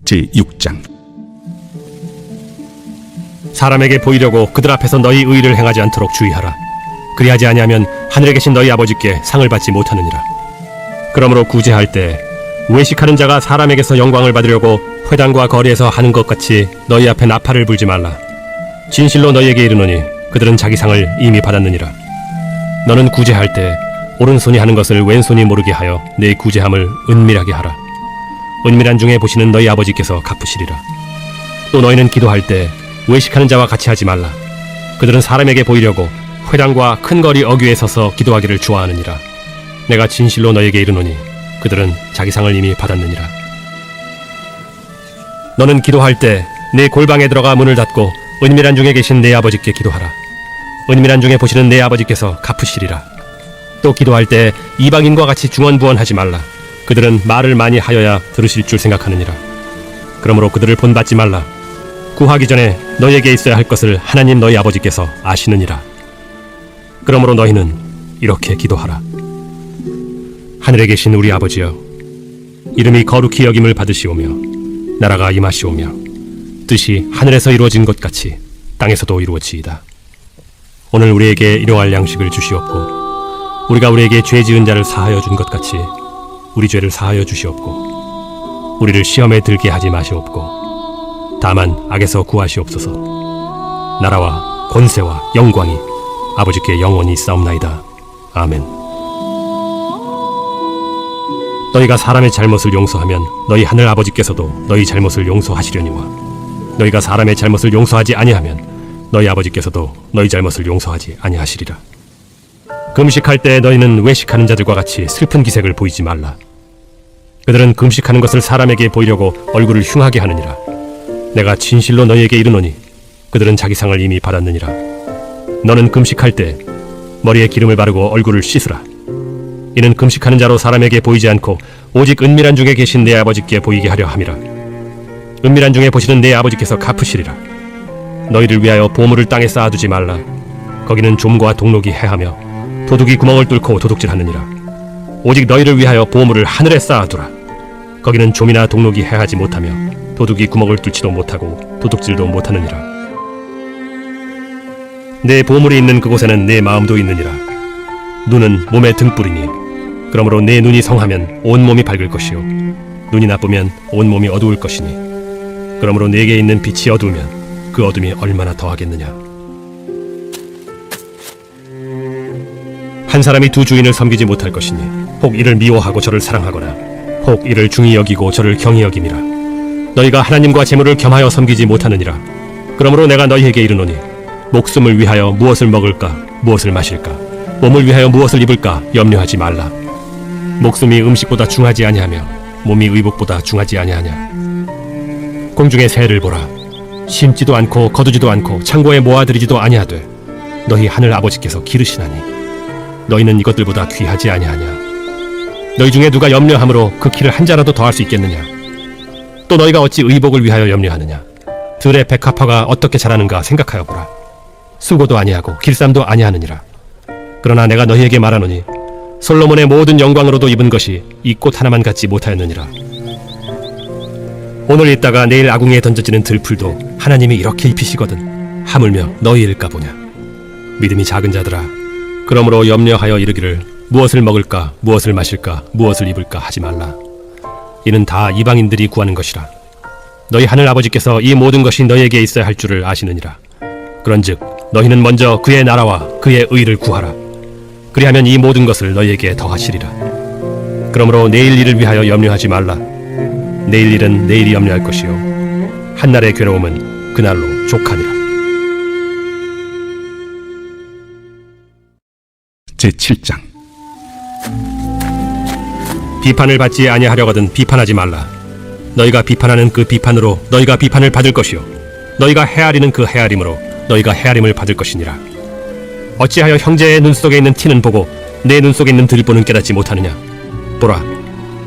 제6장. 사람에게 보이려고 그들 앞에서 너희 의를 행하지 않도록 주의하라. 그리하지 아니하면 하늘에 계신 너희 아버지께 상을 받지 못하느니라. 그러므로 구제할 때 외식하는 자가 사람에게서 영광을 받으려고 회당과 거리에서 하는 것 같이 너희 앞에 나팔을 불지 말라. 진실로 너희에게 이르노니 그들은 자기 상을 이미 받았느니라. 너는 구제할 때 오른손이 하는 것을 왼손이 모르게 하여 내 구제함을 은밀하게 하라. 은밀한 중에 보시는 너희 아버지께서 갚으시리라. 또 너희는 기도할 때 외식하는 자와 같이 하지 말라. 그들은 사람에게 보이려고 회당과 큰 거리 어귀에 서서 기도하기를 좋아하느니라. 내가 진실로 너희에게 이르노니 그들은 자기 상을 이미 받았느니라. 너는 기도할 때 내 골방에 들어가 문을 닫고 은밀한 중에 계신 내 아버지께 기도하라. 은밀한 중에 보시는 내 아버지께서 갚으시리라. 또 기도할 때 이방인과 같이 중언부언하지 말라. 그들은 말을 많이 하여야 들으실 줄 생각하느니라. 그러므로 그들을 본받지 말라. 구하기 전에 너희에게 있어야 할 것을 하나님 너희 아버지께서 아시느니라. 그러므로 너희는 이렇게 기도하라. 하늘에 계신 우리 아버지여, 이름이 거룩히 여김을 받으시오며 나라가 임하시오며 뜻이 하늘에서 이루어진 것 같이 땅에서도 이루어지이다. 오늘 우리에게 일용할 양식을 주시옵고 우리가 우리에게 죄 지은 자를 사하여 준 것 같이 우리 죄를 사하여 주시옵고 우리를 시험에 들게 하지 마시옵고 다만 악에서 구하시옵소서. 나라와 권세와 영광이 아버지께 영원히 있사옵나이다. 아멘. 너희가 사람의 잘못을 용서하면 너희 하늘 아버지께서도 너희 잘못을 용서하시려니와 너희가 사람의 잘못을 용서하지 아니하면 너희 아버지께서도 너희 잘못을 용서하지 아니하시리라. 금식할 때 너희는 외식하는 자들과 같이 슬픈 기색을 보이지 말라. 그들은 금식하는 것을 사람에게 보이려고 얼굴을 흉하게 하느니라. 내가 진실로 너희에게 이르노니 그들은 자기 상을 이미 받았느니라. 너는 금식할 때 머리에 기름을 바르고 얼굴을 씻으라. 이는 금식하는 자로 사람에게 보이지 않고 오직 은밀한 중에 계신 내 아버지께 보이게 하려 함이라. 은밀한 중에 보시는 내 아버지께서 갚으시리라. 너희를 위하여 보물을 땅에 쌓아두지 말라. 거기는 좀과 동록이 해하며 도둑이 구멍을 뚫고 도둑질하느니라. 오직 너희를 위하여 보물을 하늘에 쌓아두라. 거기는 좀이나 동록이 해하지 못하며 도둑이 구멍을 뚫지도 못하고 도둑질도 못하느니라. 내 보물이 있는 그곳에는 내 마음도 있느니라. 눈은 몸의 등불이니 그러므로 내 눈이 성하면 온 몸이 밝을 것이요 눈이 나쁘면 온 몸이 어두울 것이니 그러므로 내게 있는 빛이 어두우면 그 어둠이 얼마나 더하겠느냐. 한 사람이 두 주인을 섬기지 못할 것이니 혹 이를 미워하고 저를 사랑하거나 혹 이를 중히 여기고 저를 경히 여김이라. 너희가 하나님과 재물을 겸하여 섬기지 못하느니라. 그러므로 내가 너희에게 이르노니 목숨을 위하여 무엇을 먹을까 무엇을 마실까 몸을 위하여 무엇을 입을까 염려하지 말라. 목숨이 음식보다 중하지 아니하며 몸이 의복보다 중하지 아니하냐. 공중의 새를 보라. 심지도 않고 거두지도 않고 창고에 모아들이지도 아니하되 너희 하늘 아버지께서 기르시나니 너희는 이것들보다 귀하지 아니하냐. 너희 중에 누가 염려함으로 그 키를 한 자라도 더할 수 있겠느냐. 또 너희가 어찌 의복을 위하여 염려하느냐. 들의 백합화가 어떻게 자라는가 생각하여 보라. 수고도 아니하고 길쌈도 아니하느니라. 그러나 내가 너희에게 말하노니 솔로몬의 모든 영광으로도 입은 것이 이 꽃 하나만 갖지 못하였느니라. 오늘 있다가 내일 아궁이에 던져지는 들풀도 하나님이 이렇게 입히시거든 하물며 너희일까 보냐. 믿음이 작은 자들아, 그러므로 염려하여 이르기를 무엇을 먹을까 무엇을 마실까 무엇을 입을까 하지 말라. 이는 다 이방인들이 구하는 것이라. 너희 하늘 아버지께서 이 모든 것이 너희에게 있어야 할 줄을 아시느니라. 그런즉 너희는 먼저 그의 나라와 그의 의를 구하라. 그리하면 이 모든 것을 너희에게 더하시리라. 그러므로 내일 일을 위하여 염려하지 말라. 내일 일은 내일이 염려할 것이요 한날의 괴로움은 그날로 족하니라. 제7장. 비판을 받지 아니하려거든 비판하지 말라. 너희가 비판하는 그 비판으로 너희가 비판을 받을 것이요 너희가 헤아리는 그 헤아림으로 너희가 헤아림을 받을 것이니라. 어찌하여 형제의 눈 속에 있는 티는 보고 내 눈 속에 있는 들보는 깨닫지 못하느냐. 보라,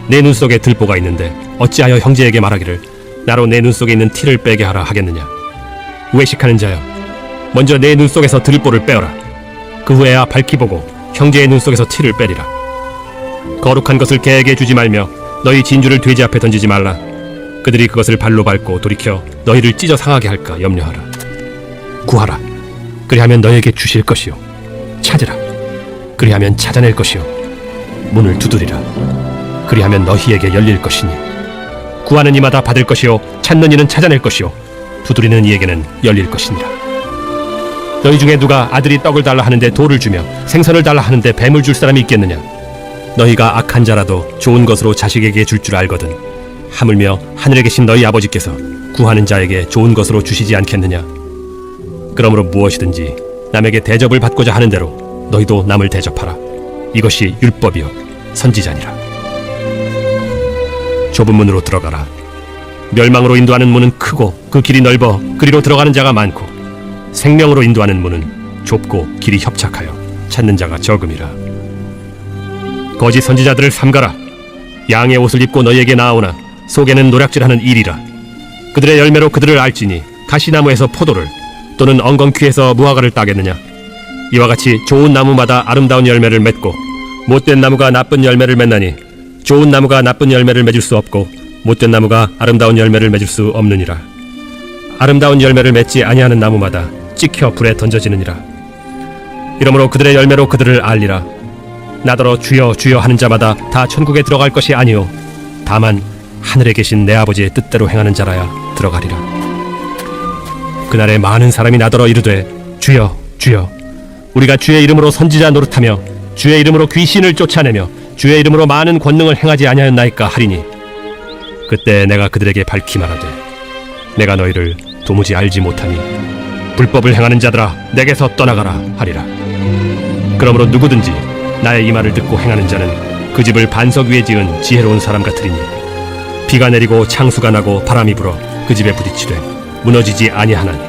내 눈 속에 들보가 있는데 어찌하여 형제에게 말하기를 나로 내 눈 속에 있는 티를 빼게 하라 하겠느냐. 외식하는 자여, 먼저 내 눈 속에서 들보를 빼어라. 그 후에야 밝히 보고 형제의 눈 속에서 티를 빼리라. 거룩한 것을 개에게 주지 말며 너희 진주를 돼지 앞에 던지지 말라. 그들이 그것을 발로 밟고 돌이켜 너희를 찢어 상하게 할까 염려하라. 구하라. 그리하면 너희에게 주실 것이요. 찾으라. 그리하면 찾아낼 것이요. 문을 두드리라. 그리하면 너희에게 열릴 것이니 구하는 이마다 받을 것이요 찾는 이는 찾아낼 것이요 두드리는 이에게는 열릴 것이니라. 너희 중에 누가 아들이 떡을 달라 하는데 돌을 주며 생선을 달라 하는데 뱀을 줄 사람이 있겠느냐? 너희가 악한 자라도 좋은 것으로 자식에게 줄 줄 알거든 하물며 하늘에 계신 너희 아버지께서 구하는 자에게 좋은 것으로 주시지 않겠느냐? 그러므로 무엇이든지 남에게 대접을 받고자 하는 대로 너희도 남을 대접하라. 이것이 율법이요 선지자니라. 좁은 문으로 들어가라. 멸망으로 인도하는 문은 크고 그 길이 넓어 그리로 들어가는 자가 많고 생명으로 인도하는 문은 좁고 길이 협착하여 찾는 자가 적음이라. 거짓 선지자들을 삼가라. 양의 옷을 입고 너희에게 나아오나 속에는 노략질하는 일이라. 그들의 열매로 그들을 알지니 가시나무에서 포도를 또는 엉겅퀴에서 무화과를 따겠느냐? 이와 같이 좋은 나무마다 아름다운 열매를 맺고 못된 나무가 나쁜 열매를 맺나니 좋은 나무가 나쁜 열매를 맺을 수 없고 못된 나무가 아름다운 열매를 맺을 수 없느니라. 아름다운 열매를 맺지 아니하는 나무마다 찍혀 불에 던져지느니라. 이러므로 그들의 열매로 그들을 알리라. 나더러 주여 주여 하는 자마다 다 천국에 들어갈 것이 아니요 다만 하늘에 계신 내 아버지의 뜻대로 행하는 자라야 들어가리라. 그날에 많은 사람이 나더러 이르되 주여 주여 우리가 주의 이름으로 선지자 노릇하며 주의 이름으로 귀신을 쫓아내며 주의 이름으로 많은 권능을 행하지 아니하였나이까 하리니 그때 내가 그들에게 밝히 말하되 내가 너희를 도무지 알지 못하니 불법을 행하는 자들아 내게서 떠나가라 하리라. 그러므로 누구든지 나의 이 말을 듣고 행하는 자는 그 집을 반석 위에 지은 지혜로운 사람 같으리니 비가 내리고 창수가 나고 바람이 불어 그 집에 부딪히되 무너지지 아니하나니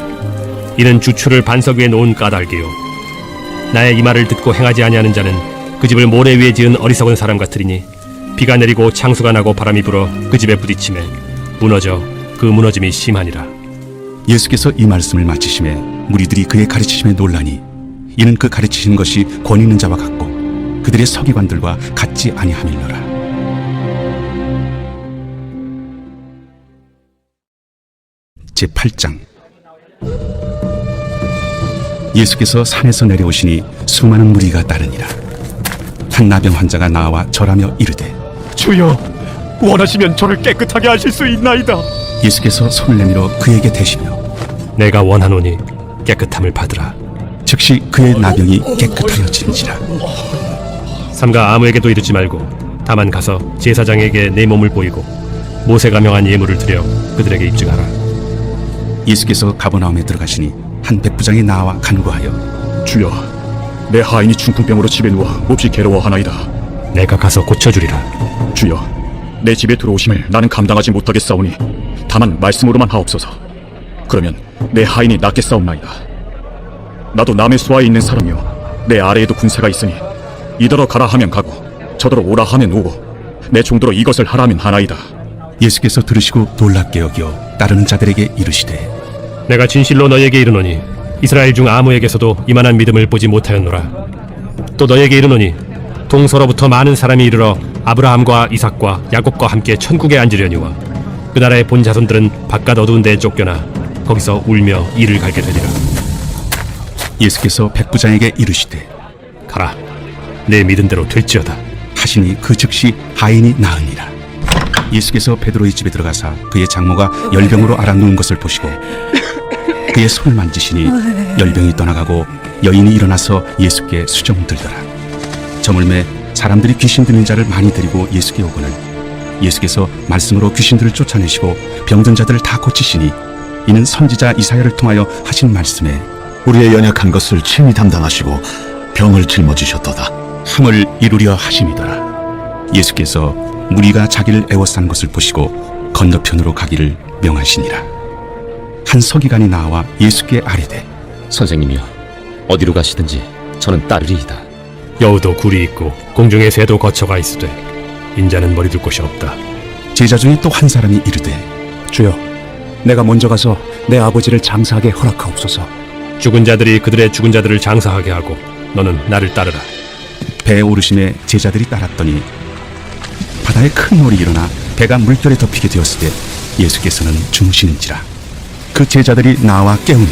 이는 주추를 반석 위에 놓은 까닭이요 나의 이 말을 듣고 행하지 아니하는 자는 그 집을 모래 위에 지은 어리석은 사람 같으리니 비가 내리고 창수가 나고 바람이 불어 그 집에 부딪히매 무너져 그 무너짐이 심하니라. 예수께서 이 말씀을 마치심에 무리들이 그의 가르치심에 놀라니 이는 그 가르치신 것이 권위 있는 자와 같고 그들의 서기관들과 같지 아니함이니라. 제8장. 예수께서 산에서 내려오시니 수많은 무리가 따르니라. 한 나병 환자가 나와 절하며 이르되 주여, 원하시면 저를 깨끗하게 하실 수 있나이다. 예수께서 손을 내밀어 그에게 대시며 내가 원하노니 깨끗함을 받으라. 즉시 그의 나병이 깨끗하여지니라. 삼가 아무에게도 이르지 말고 다만 가서 제사장에게 내 몸을 보이고 모세가 명한 예물을 드려 그들에게 입증하라. 예수께서 가버나움에 들어가시니 한 백부장이 나와 간구하여 주여, 내 하인이 중풍병으로 집에 누워 몹시 괴로워하나이다. 내가 가서 고쳐주리라. 주여, 내 집에 들어오심을 나는 감당하지 못하겠사오니 다만 말씀으로만 하옵소서. 그러면 내 하인이 낫겠사옵나이다. 나도 남의 수하에 있는 사람이요 내 아래에도 군사가 있으니 이더러 가라 하면 가고 저더러 오라 하면 오고 내 종도로 이것을 하라면 하나이다. 예수께서 들으시고 놀랍게 여겨 따르는 자들에게 이르시되 내가 진실로 너희에게 이르노니 이스라엘 중 아무에게서도 이만한 믿음을 보지 못하였노라. 또 너희에게 이르노니 동서로부터 많은 사람이 이르러 아브라함과 이삭과 야곱과 함께 천국에 앉으려니와 그 나라의 본 자손들은 바깥 어두운 데에 쫓겨나 거기서 울며 이를 갈게 되리라. 예수께서 백부장에게 이르시되 가라, 내 믿음대로 될지어다 하시니 그 즉시 하인이 나으니라. 예수께서 베드로의 집에 들어가사 그의 장모가 열병으로 앓아 누운 것을 보시고 그의 손을 만지시니 열병이 떠나가고 여인이 일어나서 예수께 수정 들더라. 저물매 사람들이 귀신 들린 자를 많이 데리고 예수께 오거늘 예수께서 말씀으로 귀신들을 쫓아내시고 병든 자들을 다 고치시니 이는 선지자 이사야를 통하여 하신 말씀에 우리의 연약한 것을 친히 담당하시고 병을 짊어지셨도다. 함을 이루려 하심이더라. 예수께서 무리가 자기를 애워싼 것을 보시고 건너편으로 가기를 명하시니라. 한 서기관이 나와 예수께 아뢰되 선생님이여, 어디로 가시든지 저는 따르리이다. 여우도 굴이 있고 공중에 새도 거처가 있으되 인자는 머리 둘 곳이 없다. 제자 중에 또 한 사람이 이르되 주여, 내가 먼저 가서 내 아버지를 장사하게 허락하옵소서. 죽은 자들이 그들의 죽은 자들을 장사하게 하고 너는 나를 따르라. 배에 오르심에 제자들이 따랐더니 바다에 큰 물이 일어나 배가 물결에 덮이게 되었을 때 예수께서는 주무시는지라 그 제자들이 나와 깨우며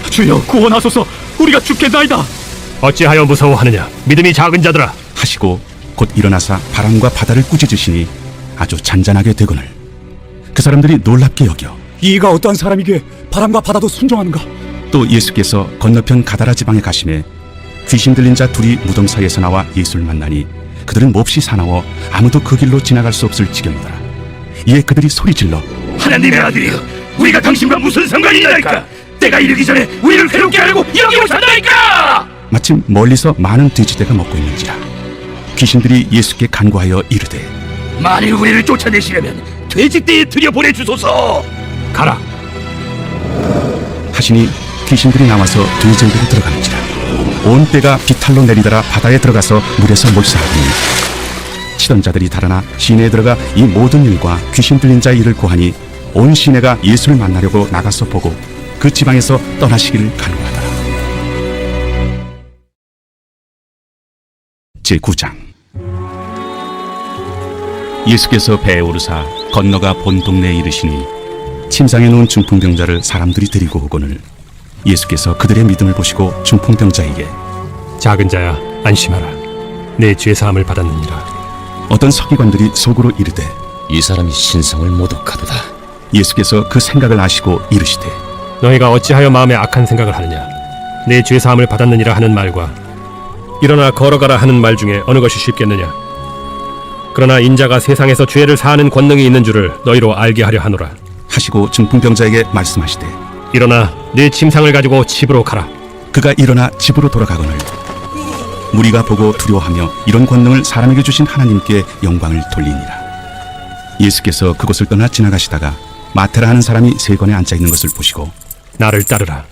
주여 구원하소서. 우리가 죽겠나이다. 어찌하여 무서워하느냐? 믿음이 작은 자들아. 하시고 곧 일어나사 바람과 바다를 꾸짖으시니 아주 잔잔하게 되거늘 그 사람들이 놀랍게 여겨 이가 어떠한 사람이기에 바람과 바다도 순종하는가? 또 예수께서 건너편 가다라 지방에 가심에 귀신 들린 자 둘이 무덤 사이에서 나와 예수를 만나니 그들은 몹시 사나워 아무도 그 길로 지나갈 수 없을 지경이더라. 이에 그들이 소리질러 하나님의 아들이여, 우리가 당신과 무슨 상관이 있나이까? 때가 이르기 전에 우리를 괴롭게 하려고 여기 오셨나이까? 마침 멀리서 많은 돼지떼가 먹고 있는지라 귀신들이 예수께 간구하여 이르되 만일 우리를 쫓아내시려면 돼지떼에 들여보내주소서. 가라. 하시니 귀신들이 나와서 돼지에게로 들어가는지라 온 떼가 비탈로 내리더라 바다에 들어가서 물에서 몰사하더니 치던 자들이 달아나 시내에 들어가 이 모든 일과 귀신 들린 자의 일을 고하니 온 시내가 예수를 만나려고 나가서 보고 그 지방에서 떠나시기를 간구하더라. 제9장 예수께서 배에 오르사 건너가 본 동네에 이르시니 침상에 누운 중풍병자를 사람들이 데리고 오거늘 예수께서 그들의 믿음을 보시고 중풍병자에게 작은 자야, 안심하라. 내 죄사함을 받았느니라. 어떤 서기관들이 속으로 이르되 이 사람이 신성을 모독하도다. 예수께서 그 생각을 아시고 이르시되 너희가 어찌하여 마음에 악한 생각을 하느냐? 내 죄사함을 받았느니라 하는 말과 일어나 걸어가라 하는 말 중에 어느 것이 쉽겠느냐? 그러나 인자가 세상에서 죄를 사하는 권능이 있는 줄을 너희로 알게 하려 하노라. 하시고 중풍병자에게 말씀하시되 일어나 네 침상을 가지고 집으로 가라. 그가 일어나 집으로 돌아가거늘 무리가 보고 두려워하며 이런 권능을 사람에게 주신 하나님께 영광을 돌리니라. 예수께서 그곳을 떠나 지나가시다가 마테라 하는 사람이 세관에 앉아 있는 것을 보시고 나를 따르라.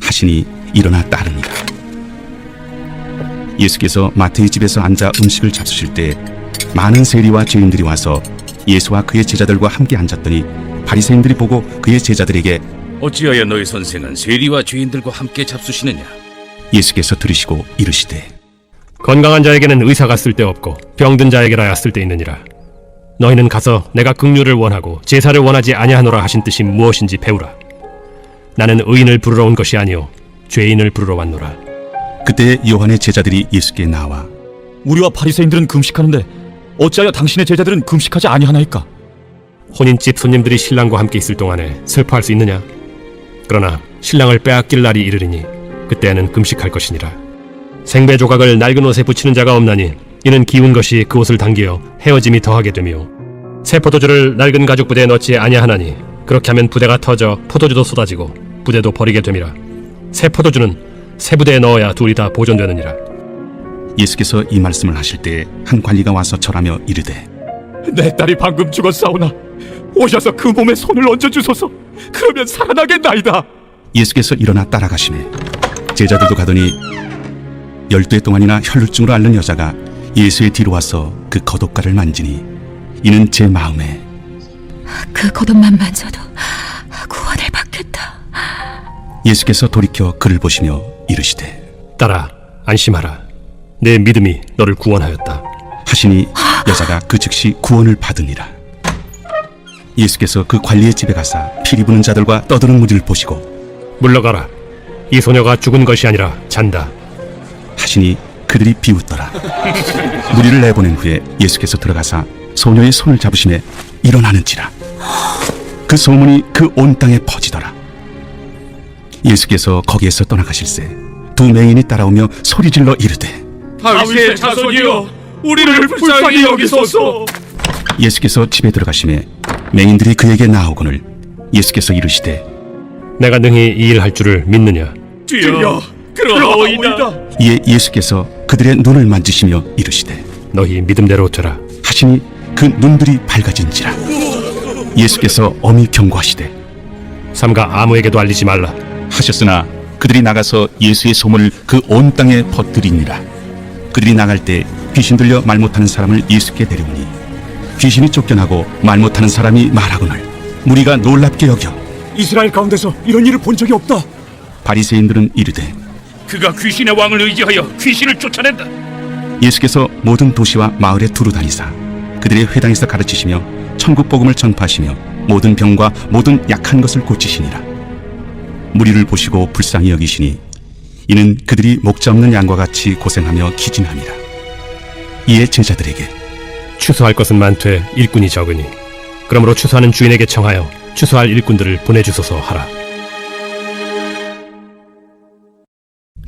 하시니 일어나 따르니라. 예수께서 마태의 집에서 앉아 음식을 잡수실 때 많은 세리와 죄인들이 와서 예수와 그의 제자들과 함께 앉았더니 바리새인들이 보고 그의 제자들에게 어찌하여 너희 선생은 세리와 죄인들과 함께 잡수시느냐? 예수께서 들으시고 이르시되 건강한 자에게는 의사가 쓸데없고 병든 자에게라야 쓸데있느니라. 너희는 가서 내가 긍휼을 원하고 제사를 원하지 아니하노라 하신 뜻이 무엇인지 배우라. 나는 의인을 부르러 온 것이 아니요 죄인을 부르러 왔노라. 그때 요한의 제자들이 예수께 나와 우리와 바리새인들은 금식하는데 어찌하여 당신의 제자들은 금식하지 아니하나이까? 혼인집 손님들이 신랑과 함께 있을 동안에 슬퍼할 수 있느냐? 그러나 신랑을 빼앗길 날이 이르리니 그때는 금식할 것이니라. 생배 조각을 낡은 옷에 붙이는 자가 없나니 이는 기운 것이 그 옷을 당기어 헤어짐이 더하게 되며 새 포도주를 낡은 가죽 부대에 넣지 아니하나니 그렇게 하면 부대가 터져 포도주도 쏟아지고 부대도 버리게 됨이라. 새 포도주는 새 부대에 넣어야 둘이 다 보존되느니라. 예수께서 이 말씀을 하실 때 한 관리가 와서 절하며 이르되 내 딸이 방금 죽었사오나 오셔서 그 몸에 손을 얹어주소서. 그러면 살아나겠나이다. 예수께서 일어나 따라가시매 제자들도 가더니 12해 동안이나 혈루증으로 앓는 여자가 예수의 뒤로 와서 그 겉옷가를 만지니 이는 제 마음에 그 겉옷만 만져도 구원을 받겠다. 예수께서 돌이켜 그를 보시며 이르시되 딸아, 안심하라. 내 믿음이 너를 구원하였다. 하시니 여자가 그 즉시 구원을 받으니라. 예수께서 그 관리의 집에 가사 피리 부는 자들과 떠드는 무리를 보시고 물러가라. 이 소녀가 죽은 것이 아니라 잔다. 하시니 그들이 비웃더라. 무리를 내보낸 후에 예수께서 들어가사 소녀의 손을 잡으시매 일어나는지라. 그 소문이 그 온 땅에 퍼지더라. 예수께서 거기에서 떠나가실새 두 맹인이 따라오며 소리질러 이르되 다윗의 자손이여, 우리를 불쌍히 여기소서. 예수께서 집에 들어가시매 맹인들이 그에게 나오거늘 예수께서 이르시되 내가 능히 이 일 할 줄을 믿느냐? 주여, 그러하오이다. 이에 예수께서 그들의 눈을 만지시며 이르시되 너희 믿음대로 되라. 하시니 그 눈들이 밝아진지라. 예수께서 엄히 경고하시되 삼가 아무에게도 알리지 말라. 하셨으나 그들이 나가서 예수의 소문을 그 온 땅에 퍼뜨리니라. 그들이 나갈 때 귀신 들려 말 못하는 사람을 예수께 데려오니 귀신이 쫓겨나고 말 못하는 사람이 말하거늘 무리가 놀랍게 여겨 이스라엘 가운데서 이런 일을 본 적이 없다. 바리새인들은 이르되 그가 귀신의 왕을 의지하여 귀신을 쫓아낸다. 예수께서 모든 도시와 마을에 두루 다니사 그들의 회당에서 가르치시며 천국 복음을 전파하시며 모든 병과 모든 약한 것을 고치시니라. 무리를 보시고 불쌍히 여기시니 이는 그들이 목자 없는 양과 같이 고생하며 기진함이라. 이에 제자들에게 추수할 것은 많되 일꾼이 적으니 그러므로 추수하는 주인에게 청하여 추수할 일꾼들을 보내주소서 하라.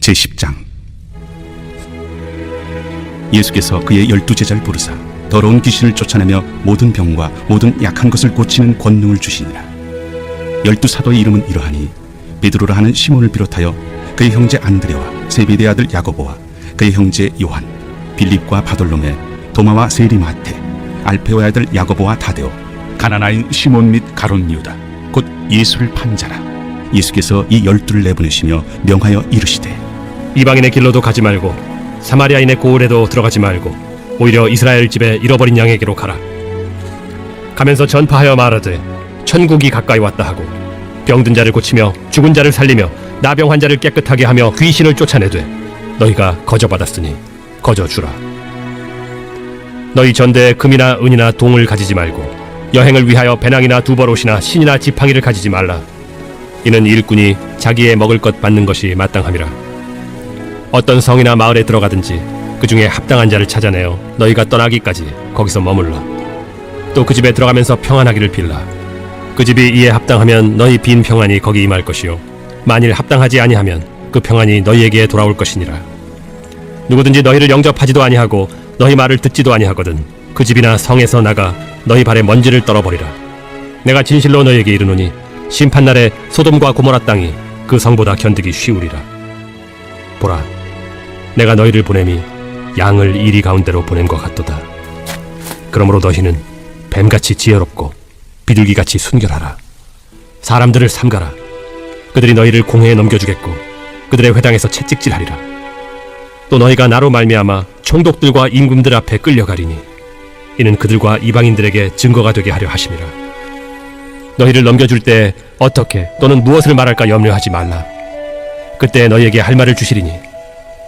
제10장. 예수께서 그의 12제자를 부르사 더러운 귀신을 쫓아내며 모든 병과 모든 약한 것을 고치는 권능을 주시니라. 12사도의 이름은 이러하니 베드로라 하는 시몬을 비롯하여 그의 형제 안드레와 세베대의 아들 야고보와 그의 형제 요한, 빌립과 바돌로메, 도마와 세리마테, 알페오의 아들 야고보와 다데오, 가나나인 시몬 및 가룟 유다, 곧 예수를 판 자라. 예수께서 이 12를 내보내시며 명하여 이르시되 이방인의 길로도 가지 말고 사마리아인의 고을에도 들어가지 말고 오히려 이스라엘 집에 잃어버린 양에게로 가라. 가면서 전파하여 말하되 천국이 가까이 왔다 하고 병든 자를 고치며 죽은 자를 살리며 나병 환자를 깨끗하게 하며 귀신을 쫓아내되 너희가 거저받았으니 거저주라. 너희 전대에 금이나 은이나 동을 가지지 말고 여행을 위하여 배낭이나 두벌옷이나 신이나 지팡이를 가지지 말라. 이는 일꾼이 자기의 먹을 것 받는 것이 마땅함이라. 어떤 성이나 마을에 들어가든지 그 중에 합당한 자를 찾아내어 너희가 떠나기까지 거기서 머물라. 또 그 집에 들어가면서 평안하기를 빌라. 그 집이 이에 합당하면 너희 빈 평안이 거기 임할 것이요 만일 합당하지 아니하면 그 평안이 너희에게 돌아올 것이니라. 누구든지 너희를 영접하지도 아니하고 너희 말을 듣지도 아니하거든 그 집이나 성에서 나가 너희 발에 먼지를 떨어버리라. 내가 진실로 너희에게 이르노니 심판날에 소돔과 고모라 땅이 그 성보다 견디기 쉬우리라. 보라, 내가 너희를 보냄이 양을 이리 가운데로 보낸 것 같도다. 그러므로 너희는 뱀같이 지혜롭고 비둘기같이 순결하라. 사람들을 삼가라. 그들이 너희를 공회에 넘겨주겠고 그들의 회당에서 채찍질하리라. 또 너희가 나로 말미암아 총독들과 임금들 앞에 끌려가리니 이는 그들과 이방인들에게 증거가 되게 하려 하심이라. 너희를 넘겨줄 때 어떻게 또는 무엇을 말할까 염려하지 말라. 그때 너희에게 할 말을 주시리니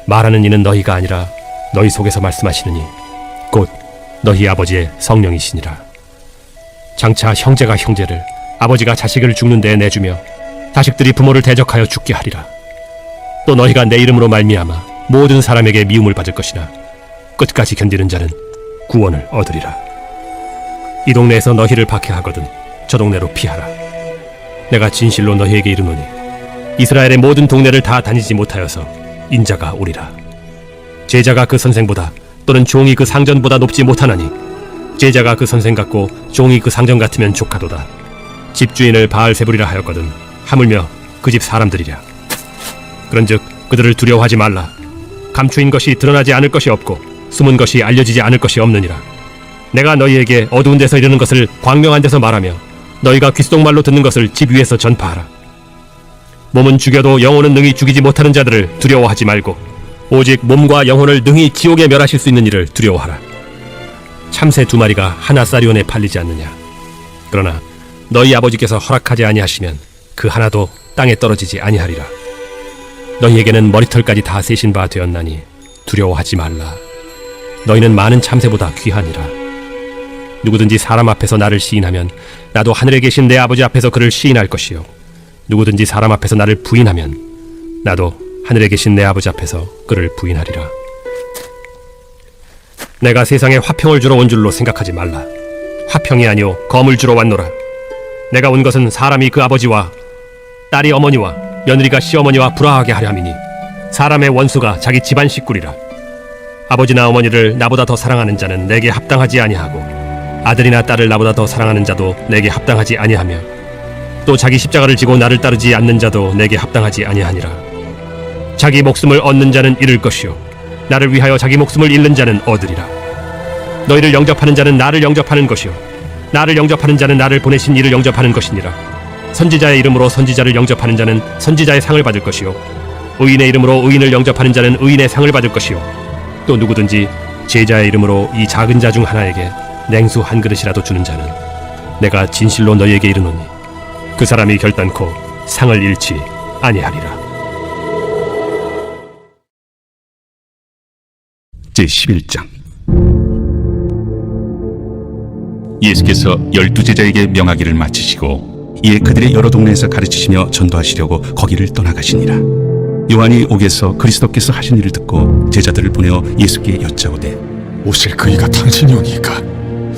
말하는 이는 너희가 아니라 너희 속에서 말씀하시느니 곧 너희 아버지의 성령이시니라. 장차 형제가 형제를 아버지가 자식을 죽는 데에 내주며 자식들이 부모를 대적하여 죽게 하리라. 또 너희가 내 이름으로 말미암아 모든 사람에게 미움을 받을 것이나 끝까지 견디는 자는 구원을 얻으리라. 이 동네에서 너희를 박해하거든 저 동네로 피하라. 내가 진실로 너희에게 이르노니 이스라엘의 모든 동네를 다 다니지 못하여서 인자가 오리라. 제자가 그 선생보다 또는 종이 그 상전보다 높지 못하나니 제자가 그 선생 같고 종이 그 상전 같으면 족하도다. 집주인을 바알세불이라 하였거든 하물며 그 집 사람들이랴. 그런즉 그들을 두려워하지 말라. 감추인 것이 드러나지 않을 것이 없고 숨은 것이 알려지지 않을 것이 없느니라. 내가 너희에게 어두운 데서 이르는 것을 광명한 데서 말하며 너희가 귓속말로 듣는 것을 집 위에서 전파하라. 몸은 죽여도 영혼은 능히 죽이지 못하는 자들을 두려워하지 말고 오직 몸과 영혼을 능히 지옥에 멸하실 수 있는 이를 두려워하라. 참새 2마리가 하나 쌀이온에 팔리지 않느냐. 그러나 너희 아버지께서 허락하지 아니하시면 그 하나도 땅에 떨어지지 아니하리라. 너희에게는 머리털까지 다 세신 바 되었나니 두려워하지 말라. 너희는 많은 참새보다 귀하니라. 누구든지 사람 앞에서 나를 시인하면 나도 하늘에 계신 내 아버지 앞에서 그를 시인할 것이요 누구든지 사람 앞에서 나를 부인하면 나도 하늘에 계신 내 아버지 앞에서 그를 부인하리라. 내가 세상에 화평을 주러 온 줄로 생각하지 말라. 화평이 아니오 검을 주러 왔노라. 내가 온 것은 사람이 그 아버지와 딸이 어머니와 며느리가 시어머니와 불화하게 하려 함이니 사람의 원수가 자기 집안 식구리라. 아버지나 어머니를 나보다 더 사랑하는 자는 내게 합당하지 아니하고 아들이나 딸을 나보다 더 사랑하는 자도 내게 합당하지 아니하며 또 자기 십자가를 지고 나를 따르지 않는 자도 내게 합당하지 아니하니라. 자기 목숨을 얻는 자는 잃을 것이요 나를 위하여 자기 목숨을 잃는 자는 얻으리라. 너희를 영접하는 자는 나를 영접하는 것이요 나를 영접하는 자는 나를 보내신 이를 영접하는 것이니라. 선지자의 이름으로 선지자를 영접하는 자는 선지자의 상을 받을 것이요 의인의 이름으로 의인을 영접하는 자는 의인의 상을 받을 것이요 또 누구든지 제자의 이름으로 이 작은 자 중 하나에게 냉수 한 그릇이라도 주는 자는 내가 진실로 너희에게 이르노니 그 사람이 결단코 상을 잃지 아니하리라. 제11장. 예수께서 12제자에게 명하기를 마치시고 이에 그들의 여러 동네에서 가르치시며 전도하시려고 거기를 떠나가시니라. 요한이 옥에서 그리스도께서 하신 일을 듣고 제자들을 보내어 예수께 여짜오되 오실 그이가 당신이오니까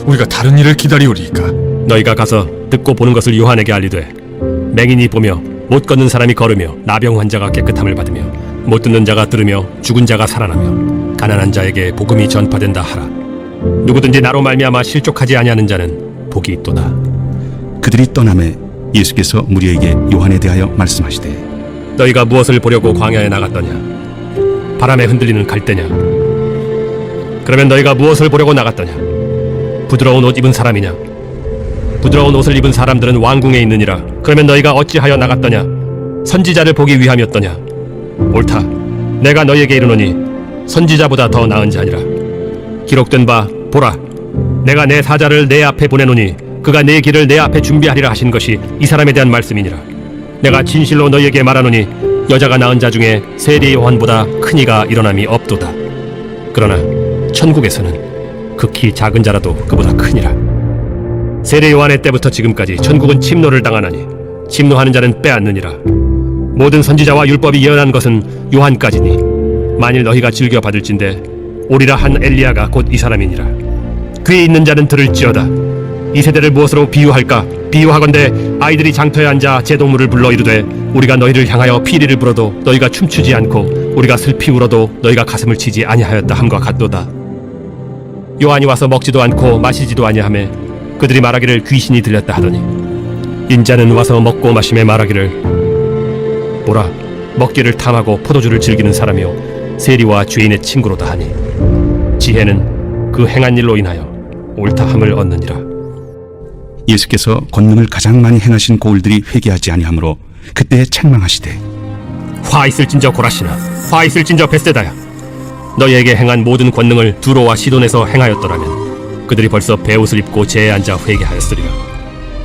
우리가 다른 일을 기다리오리이까. 너희가 가서 듣고 보는 것을 요한에게 알리되 맹인이 보며 못 걷는 사람이 걸으며 나병 환자가 깨끗함을 받으며 못 듣는 자가 들으며 죽은 자가 살아나며 가난한 자에게 복음이 전파된다 하라. 누구든지 나로 말미암아 실족하지 아니하는 자는 복이 있도다. 그들이 떠나매 예수께서 무리에게 요한에 대하여 말씀하시되 너희가 무엇을 보려고 광야에 나갔더냐? 바람에 흔들리는 갈대냐? 그러면 너희가 무엇을 보려고 나갔더냐? 부드러운 옷 입은 사람이냐? 부드러운 옷을 입은 사람들은 왕궁에 있느니라. 그러면 너희가 어찌하여 나갔더냐? 선지자를 보기 위함이었더냐? 옳다. 내가 너희에게 이르노니 선지자보다 더 나은 자니라. 기록된 바 보라, 내가 내 사자를 내 앞에 보내노니 그가 내 길을 내 앞에 준비하리라 하신 것이 이 사람에 대한 말씀이니라. 내가 진실로 너희에게 말하노니 여자가 낳은 자 중에 세리 요한보다 큰 이가 일어남이 없도다. 그러나 천국에서는 극히 작은 자라도 그보다 크니라. 세례 요한의 때부터 지금까지 천국은 침노를 당하나니 침노하는 자는 빼앗느니라. 모든 선지자와 율법이 예언한 것은 요한까지니 만일 너희가 즐겨 받을진대 오리라 한 엘리야가 곧 이 사람이니라. 귀에 있는 자는 들을지어다. 이 세대를 무엇으로 비유할까? 비유하건대 아이들이 장터에 앉아 제동물을 불러 이르되 우리가 너희를 향하여 피리를 불어도 너희가 춤추지 않고 우리가 슬피 울어도 너희가 가슴을 치지 아니하였다 함과 같도다. 요한이 와서 먹지도 않고 마시지도 아니하매 그들이 말하기를 귀신이 들렸다 하더니 인자는 와서 먹고 마심에 말하기를 보라, 먹기를 탐하고 포도주를 즐기는 사람이요 세리와 죄인의 친구로다 하니 지혜는 그 행한 일로 인하여 옳다함을 얻느니라. 예수께서 권능을 가장 많이 행하신 고울들이 회개하지 아니하므로 그때 책망하시되 화 있을진저 고라시나, 화 있을진저 벳세다야. 너희에게 행한 모든 권능을 두로와 시돈에서 행하였더라면 그들이 벌써 베옷을 입고 재에 앉아 회개하였으리라.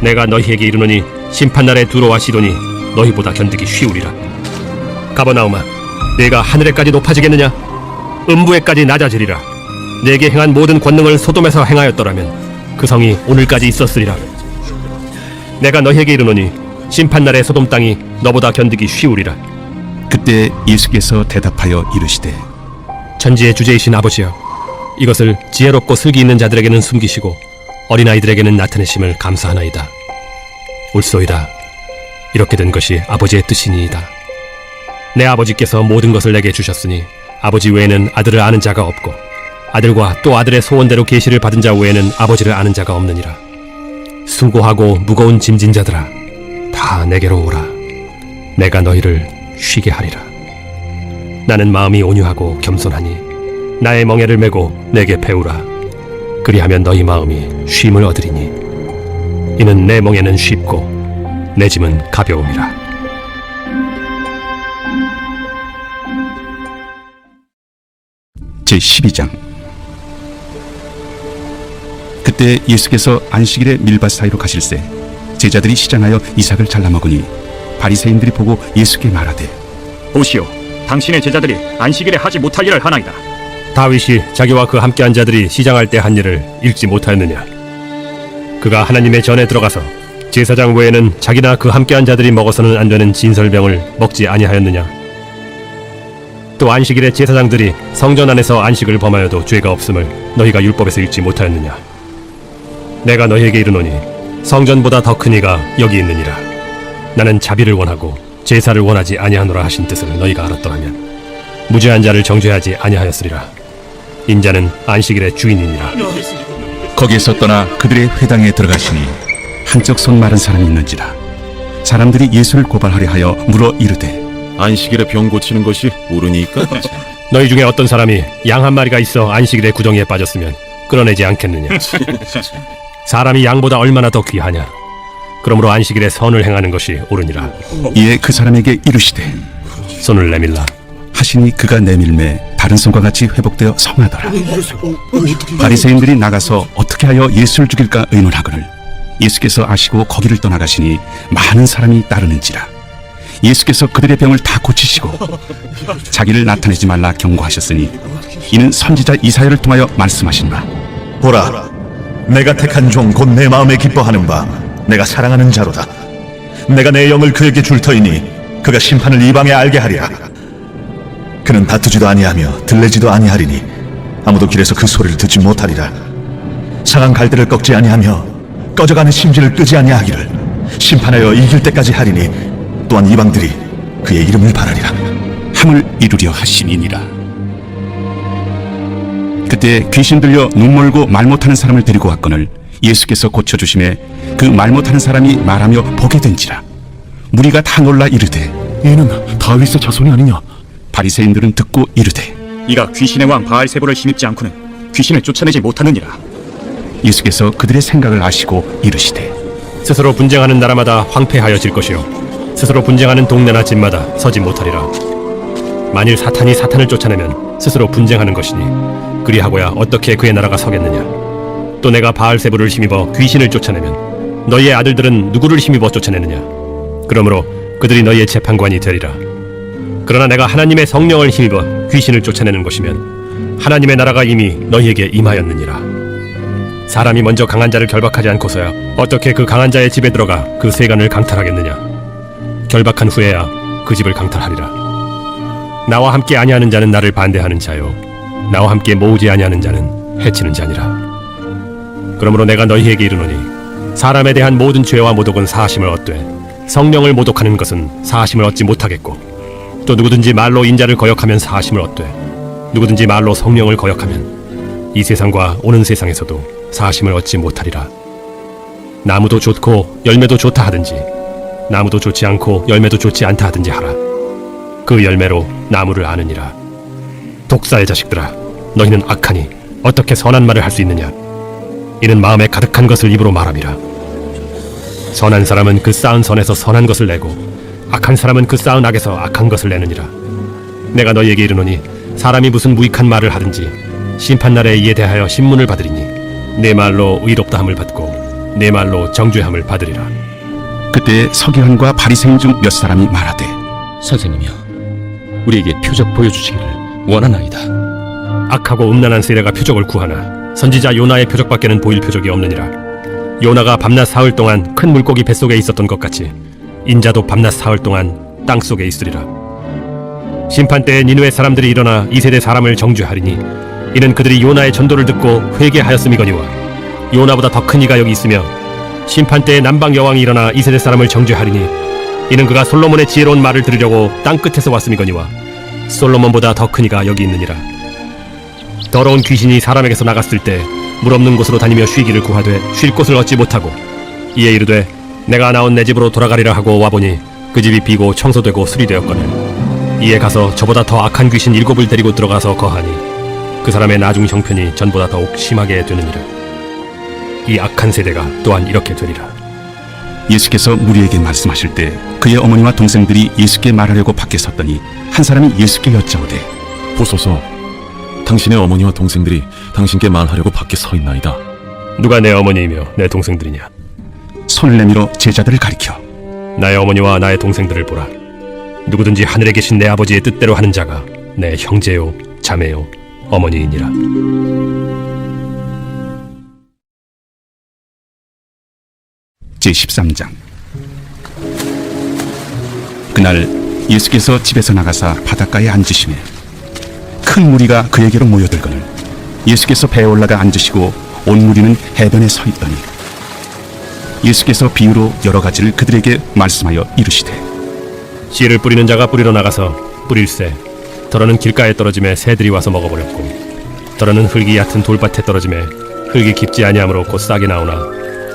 내가 너희에게 이르노니 심판날에 두로와 시돈이 너희보다 견디기 쉬우리라. 가버나움아, 내가 하늘에까지 높아지겠느냐? 음부에까지 낮아지리라. 내게 행한 모든 권능을 소돔에서 행하였더라면 그 성이 오늘까지 있었으리라. 내가 너희에게 이르노니 심판날에 소돔 땅이 너보다 견디기 쉬우리라. 그때 예수께서 대답하여 이르시되 천지의 주제이신 아버지여, 이것을 지혜롭고 슬기 있는 자들에게는 숨기시고 어린아이들에게는 나타내심을 감사하나이다. 옳소이다. 이렇게 된 것이 아버지의 뜻이니이다. 내 아버지께서 모든 것을 내게 주셨으니 아버지 외에는 아들을 아는 자가 없고 아들과 또 아들의 소원대로 계시를 받은 자 외에는 아버지를 아는 자가 없느니라. 수고하고 무거운 짐진 자들아, 다 내게로 오라. 내가 너희를 쉬게 하리라. 나는 마음이 온유하고 겸손하니 나의 멍에를 메고 내게 배우라. 그리하면 너희 마음이 쉼을 얻으리니 이는 내 멍에는 쉽고 내 짐은 가벼움이라. 제12장. 그때 예수께서 안식일에 밀밭 사이로 가실새 제자들이 시장하여 이삭을 잘라 먹으니 바리새인들이 보고 예수께 말하되 보시오, 당신의 제자들이 안식일에 하지 못할 일을 하나이다. 다윗이 자기와 그 함께한 자들이 시장할 때 한 일을 읽지 못하였느냐? 그가 하나님의 전에 들어가서 제사장 외에는 자기나 그 함께한 자들이 먹어서는 안 되는 진설병을 먹지 아니하였느냐? 또 안식일에 제사장들이 성전 안에서 안식을 범하여도 죄가 없음을 너희가 율법에서 읽지 못하였느냐? 내가 너희에게 이르노니 성전보다 더 큰 이가 여기 있느니라. 나는 자비를 원하고 제사를 원하지 아니하노라 하신 뜻을 너희가 알았더라면 무죄한 자를 정죄하지 아니하였으리라. 인자는 안식일의 주인이니라. 거기에서 떠나 그들의 회당에 들어가시니 한쪽 손 마른 사람이 있는지라. 사람들이 예수를 고발하려 하여 물어 이르되 안식일에 병 고치는 것이 옳으니까? 너희 중에 어떤 사람이 양 한 마리가 있어 안식일에 구덩이에 빠졌으면 끌어내지 않겠느냐? 사람이 양보다 얼마나 더 귀하냐? 그러므로 안식일에 선을 행하는 것이 옳으니라. 이에 그 사람에게 이르시되 손을 내밀라. 하시니 그가 내밀매 다른 손과 같이 회복되어 성하더라. 바리새인들이 나가서 어떻게 하여 예수를 죽일까 의논하거늘 예수께서 아시고 거기를 떠나가시니 많은 사람이 따르는지라. 예수께서 그들의 병을 다 고치시고 자기를 나타내지 말라 경고하셨으니 이는 선지자 이사야를 통하여 말씀하신 바 보라, 내가 택한 종 곧 내 마음에 기뻐하는 바 내가 사랑하는 자로다. 내가 내 영을 그에게 줄 터이니 그가 심판을 이방에 알게 하리라. 그는 다투지도 아니하며 들레지도 아니하리니 아무도 길에서 그 소리를 듣지 못하리라. 상한 갈대를 꺾지 아니하며 꺼져가는 심지를 끄지 아니하기를 심판하여 이길 때까지 하리니 또한 이방들이 그의 이름을 바라리라. 함을 이루려 하시니니라. 그때 귀신 들려 눈 멀고 말 못하는 사람을 데리고 왔거늘 예수께서 고쳐주심에 그 말 못하는 사람이 말하며 보게 된지라. 무리가 다 놀라 이르되 얘는 다윗의 자손이 아니냐? 바리새인들은 듣고 이르되 이가 귀신의 왕 바알세불을 힘입지 않고는 귀신을 쫓아내지 못하느니라. 예수께서 그들의 생각을 아시고 이르시되 스스로 분쟁하는 나라마다 황폐하여질 것이요 스스로 분쟁하는 동네나 집마다 서지 못하리라. 만일 사탄이 사탄을 쫓아내면 스스로 분쟁하는 것이니 그리하고야 어떻게 그의 나라가 서겠느냐. 또 내가 바알세불을 힘입어 귀신을 쫓아내면 너희의 아들들은 누구를 힘입어 쫓아내느냐. 그러므로 그들이 너희의 재판관이 되리라. 그러나 내가 하나님의 성령을 힘입어 귀신을 쫓아내는 것이면 하나님의 나라가 이미 너희에게 임하였느니라. 사람이 먼저 강한 자를 결박하지 않고서야 어떻게 그 강한 자의 집에 들어가 그 세간을 강탈하겠느냐. 결박한 후에야 그 집을 강탈하리라. 나와 함께 아니하는 자는 나를 반대하는 자요 나와 함께 모으지 아니하는 자는 해치는 자니라. 그러므로 내가 너희에게 이르노니 사람에 대한 모든 죄와 모독은 사하심을 얻되 성령을 모독하는 것은 사하심을 얻지 못하겠고 또 누구든지 말로 인자를 거역하면 사하심을 얻되 누구든지 말로 성령을 거역하면 이 세상과 오는 세상에서도 사하심을 얻지 못하리라. 나무도 좋고 열매도 좋다 하든지 나무도 좋지 않고 열매도 좋지 않다 하든지 하라. 그 열매로 나무를 아느니라. 독사의 자식들아, 너희는 악하니 어떻게 선한 말을 할 수 있느냐. 이는 마음에 가득한 것을 입으로 말함이라. 선한 사람은 그 쌓은 선에서 선한 것을 내고 악한 사람은 그 쌓은 악에서 악한 것을 내느니라. 내가 너희에게 이르노니 사람이 무슨 무익한 말을 하든지 심판날에 이에 대하여 신문을 받으리니 내 말로 의롭다함을 받고 내 말로 정죄함을 받으리라. 그때 서기관과 바리새인 중 몇 사람이 말하되 선생님이여, 우리에게 표적 보여주시기를 원하나이다. 악하고 음란한 세례가 표적을 구하나 선지자 요나의 표적밖에는 보일 표적이 없느니라. 요나가 밤낮 사흘 동안 큰 물고기 뱃속에 있었던 것 같이 인자도 밤낮 사흘 동안 땅 속에 있으리라. 심판 때에 니느웨 사람들이 일어나 이 세대 사람을 정죄하리니 이는 그들이 요나의 전도를 듣고 회개하였음이거니와 요나보다 더 큰 이가 여기 있으며 심판 때에 남방 여왕이 일어나 이 세대 사람을 정죄하리니 이는 그가 솔로몬의 지혜로운 말을 들으려고 땅 끝에서 왔음이거니와 솔로몬보다 더 큰 이가 여기 있느니라. 더러운 귀신이 사람에게서 나갔을 때 물 없는 곳으로 다니며 쉬기를 구하되 쉴 곳을 얻지 못하고 이에 이르되 내가 나온 내 집으로 돌아가리라 하고 와보니 그 집이 비고 청소되고 수리되었거늘 이에 가서 저보다 더 악한 귀신 7을 데리고 들어가서 거하니 그 사람의 나중 형편이 전보다 더욱 심하게 되느니라. 이 악한 세대가 또한 이렇게 되리라. 예수께서 무리에게 말씀하실 때 그의 어머니와 동생들이 예수께 말하려고 밖에 섰더니 한 사람이 예수께 여짜오되 보소서, 당신의 어머니와 동생들이 당신께 말하려고 밖에 서 있나이다. 누가 내 어머니이며 내 동생들이냐. 손을 내밀어 제자들을 가리켜 나의 어머니와 나의 동생들을 보라. 누구든지 하늘에 계신 내 아버지의 뜻대로 하는 자가 내 형제요 자매요 어머니이니라. 제13장. 그날 예수께서 집에서 나가사 바닷가에 앉으시매 큰 무리가 그에게로 모여들거늘 예수께서 배에 올라가 앉으시고 온 무리는 해변에 서 있더니 예수께서 비유로 여러 가지를 그들에게 말씀하여 이르시되 씨를 뿌리는 자가 뿌리러 나가서 뿌릴새 더러는 길가에 떨어짐에 새들이 와서 먹어버렸고 더러는 흙이 얕은 돌밭에 떨어짐에 흙이 깊지 아니하므로 곧 싹이 나오나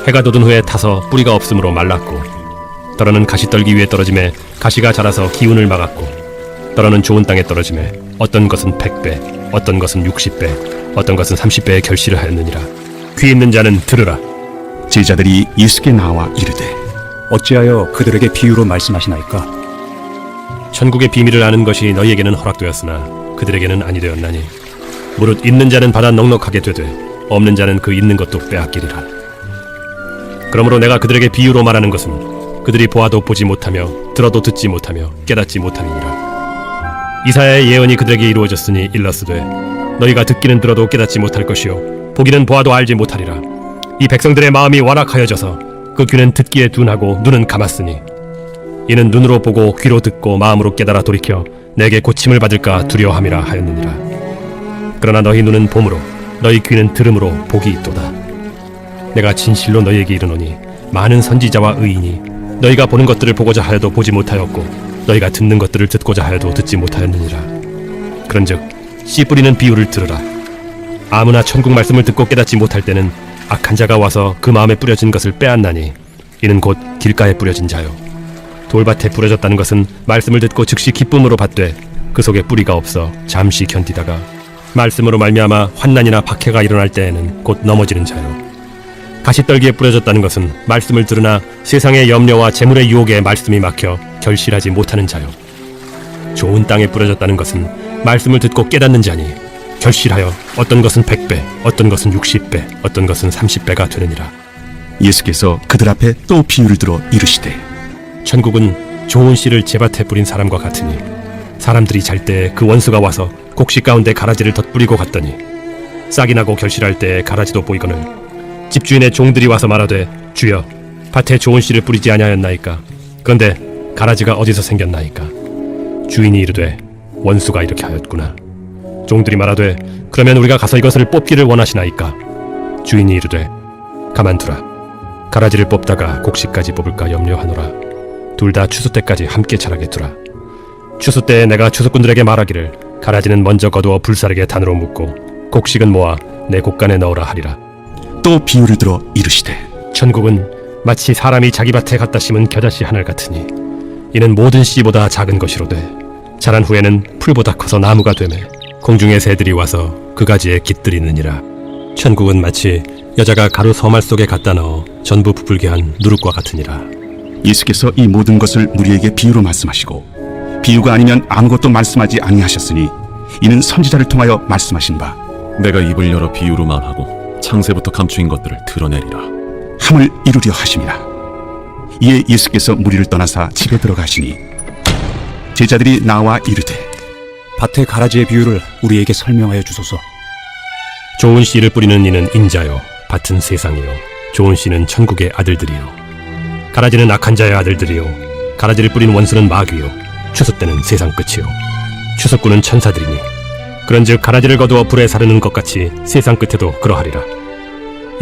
해가 돋은 후에 타서 뿌리가 없으므로 말랐고 더러는 가시떨기 위에 떨어짐에 가시가 자라서 기운을 막았고 더러는 좋은 땅에 떨어짐에 어떤 것은 100배 어떤 것은 60배 어떤 것은 30배의 결실을 하였느니라. 귀 있는 자는 들으라. 제자들이 예수께 나와 이르되 어찌하여 그들에게 비유로 말씀하시나이까? 천국의 비밀을 아는 것이 너희에게는 허락되었으나 그들에게는 아니 되었나니 무릇 있는 자는 받아 넉넉하게 되되 없는 자는 그 있는 것도 빼앗기리라. 그러므로 내가 그들에게 비유로 말하는 것은 그들이 보아도 보지 못하며 들어도 듣지 못하며 깨닫지 못함이니라. 이사야의 예언이 그들에게 이루어졌으니 일렀으되 너희가 듣기는 들어도 깨닫지 못할 것이요 보기는 보아도 알지 못하리라. 이 백성들의 마음이 완악하여져서 그 귀는 듣기에 둔하고 눈은 감았으니 이는 눈으로 보고 귀로 듣고 마음으로 깨달아 돌이켜 내게 고침을 받을까 두려워함이라 하였느니라. 그러나 너희 눈은 봄으로 너희 귀는 들음으로 복이 있도다. 내가 진실로 너희에게 이르노니 많은 선지자와 의인이 너희가 보는 것들을 보고자 하여도 보지 못하였고 너희가 듣는 것들을 듣고자 하여도 듣지 못하였느니라. 그런즉 씨 뿌리는 비유를 들으라. 아무나 천국 말씀을 듣고 깨닫지 못할 때는 악한 자가 와서 그 마음에 뿌려진 것을 빼앗나니 이는 곧 길가에 뿌려진 자요. 돌밭에 뿌려졌다는 것은 말씀을 듣고 즉시 기쁨으로 받되 그 속에 뿌리가 없어 잠시 견디다가 말씀으로 말미암아 환난이나 박해가 일어날 때에는 곧 넘어지는 자요. 가시떨기에 뿌려졌다는 것은 말씀을 들으나 세상의 염려와 재물의 유혹에 말씀이 막혀 결실하지 못하는 자요. 좋은 땅에 뿌려졌다는 것은 말씀을 듣고 깨닫는 자니 결실하여 어떤 것은 100배, 어떤 것은 60배, 어떤 것은 30배가 되느니라. 예수께서 그들 앞에 또 비유를 들어 이르시되 천국은 좋은 씨를 제밭에 뿌린 사람과 같으니 사람들이 잘 때 그 원수가 와서 곡식 가운데 가라지를 덧뿌리고 갔더니 싹이 나고 결실할 때 가라지도 보이거늘 집주인의 종들이 와서 말하되 주여 밭에 좋은 씨를 뿌리지 아니하였나이까? 그런데 가라지가 어디서 생겼나이까? 주인이 이르되 원수가 이렇게 하였구나. 종들이 말하되 그러면 우리가 가서 이것을 뽑기를 원하시나이까? 주인이 이르되 가만두라. 가라지를 뽑다가 곡식까지 뽑을까 염려하노라. 둘 다 추수 때까지 함께 자라게 두라. 추수 때에 내가 추수꾼들에게 말하기를 가라지는 먼저 거두어 불사르게 단으로 묶고 곡식은 모아 내 곡간에 넣으라 하리라. 또 비유를 들어 이르시되 천국은 마치 사람이 자기 밭에 갖다 심은 겨자씨 하늘 같으니 이는 모든 씨보다 작은 것이로되 자란 후에는 풀보다 커서 나무가 되매 공중의 새들이 와서 그 가지에 깃들이느니라. 천국은 마치 여자가 가루 서말 속에 갖다 넣어 전부 부풀게 한 누룩과 같으니라. 예수께서 이 모든 것을 무리에게 비유로 말씀하시고 비유가 아니면 아무것도 말씀하지 아니하셨으니 이는 선지자를 통하여 말씀하신 바 내가 입을 열어 비유로 말하고 창세부터 감추인 것들을 드러내리라. 함을 이루려 하심이라. 이에 예수께서 무리를 떠나사 집에 들어가시니 제자들이 나와 이르되 밭의 가라지의 비유를 우리에게 설명하여 주소서. 좋은 씨를 뿌리는 이는 인자요 밭은 세상이요 좋은 씨는 천국의 아들들이요. 가라지는 악한 자의 아들들이요 가라지를 뿌린 원수는 마귀요 추수 때는 세상 끝이요 추수꾼은 천사들이니 그런즉 가라지를 거두어 불에 사르는 것 같이 세상 끝에도 그러하리라.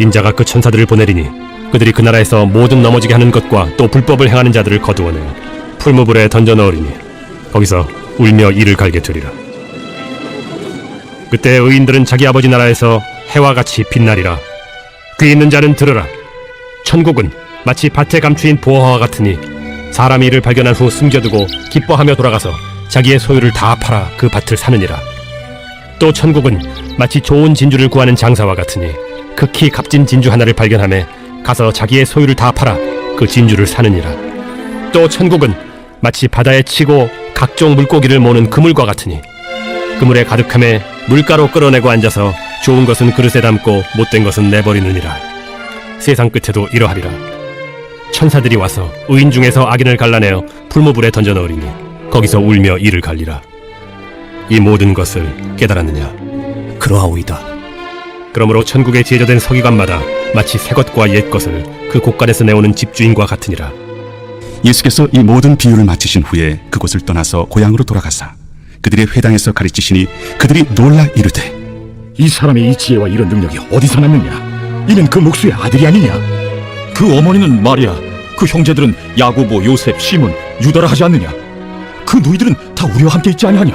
인자가 그 천사들을 보내리니 그들이 그 나라에서 모든 넘어지게 하는 것과 또 불법을 행하는 자들을 거두어내어 풀무불에 던져 넣으리니 거기서 울며 이를 갈게 되리라. 그때 의인들은 자기 아버지 나라에서 해와 같이 빛나리라. 귀 있는 자는 들으라. 천국은 마치 밭에 감추인 보화와 같으니 사람이 이를 발견한 후 숨겨두고 기뻐하며 돌아가서 자기의 소유를 다 팔아 그 밭을 사느니라. 또 천국은 마치 좋은 진주를 구하는 장사와 같으니 극히 값진 진주 하나를 발견하며 가서 자기의 소유를 다 팔아 그 진주를 사느니라. 또 천국은 마치 바다에 치고 각종 물고기를 모는 그물과 같으니 그물에 가득함에 물가로 끌어내고 앉아서 좋은 것은 그릇에 담고 못된 것은 내버리느니라. 세상 끝에도 이러하리라. 천사들이 와서 의인 중에서 악인을 갈라내어 풀무불에 던져 넣으리니 거기서 울며 이를 갈리라. 이 모든 것을 깨달았느냐? 그러하오이다. 그러므로 천국에 제조된 서기관마다 마치 새 것과 옛 것을 그 곳간에서 내오는 집주인과 같으니라. 예수께서 이 모든 비유를 마치신 후에 그곳을 떠나서 고향으로 돌아가사 그들의 회당에서 가르치시니 그들이 놀라 이르되 이 사람의 이 지혜와 이런 능력이 어디서 났느냐? 이는 그 목수의 아들이 아니냐? 그 어머니는 마리아, 그 형제들은 야고보, 요셉, 시몬, 유다라 하지 않느냐? 그 너희들은 다 우리와 함께 있지 아니하냐?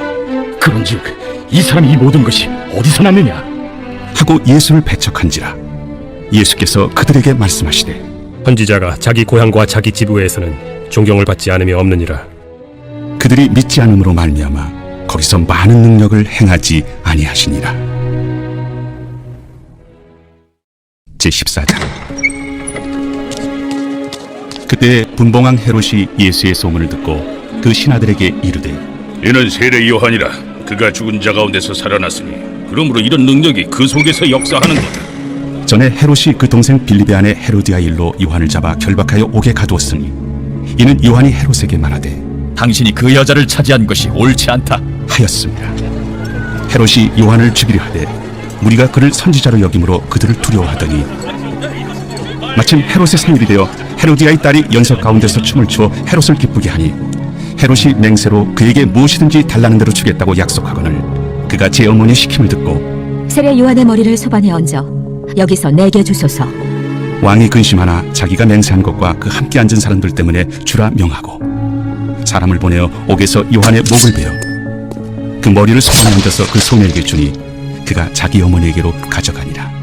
그런즉 이 사람이 이 모든 것이 어디서 났느냐? 하고 예수를 배척한지라. 예수께서 그들에게 말씀하시되 선지자가 자기 고향과 자기 집 외에서는 존경을 받지 않음이 없느니라. 그들이 믿지 않음으로 말미암아 거기서 많은 능력을 행하지 아니하시니라. 제14장. 그때 분봉왕 헤롯이 예수의 소문을 듣고 그 신하들에게 이르되 이는 세례 요한이라. 그가 죽은 자 가운데서 살아났으니 그러므로 이런 능력이 그 속에서 역사하는도다. 전에 헤롯이 그 동생 빌립의 아내 헤로디아 일로 요한을 잡아 결박하여 옥에 가두었으니 이는 요한이 헤롯에게 말하되 당신이 그 여자를 차지한 것이 옳지 않다 하였습니다. 헤롯이 요한을 죽이려 하되 무리가 그를 선지자로 여김으로 그들을 두려워하더니 마침 헤롯의 생일이 되어 헤로디아의 딸이 연석 가운데서 춤을 추어 헤롯을 기쁘게 하니 헤롯이 맹세로 그에게 무엇이든지 달라는 대로 주겠다고 약속하거늘 그가 제 어머니의 시킴을 듣고 세례 요한의 머리를 소반에 얹어 여기서 내게 주소서. 왕이 근심하나 자기가 맹세한 것과 그 함께 앉은 사람들 때문에 주라 명하고 사람을 보내어 옥에서 요한의 목을 베어 그 머리를 소반에 얹어서 그 소녀에게 주니 그가 자기 어머니에게로 가져가니라.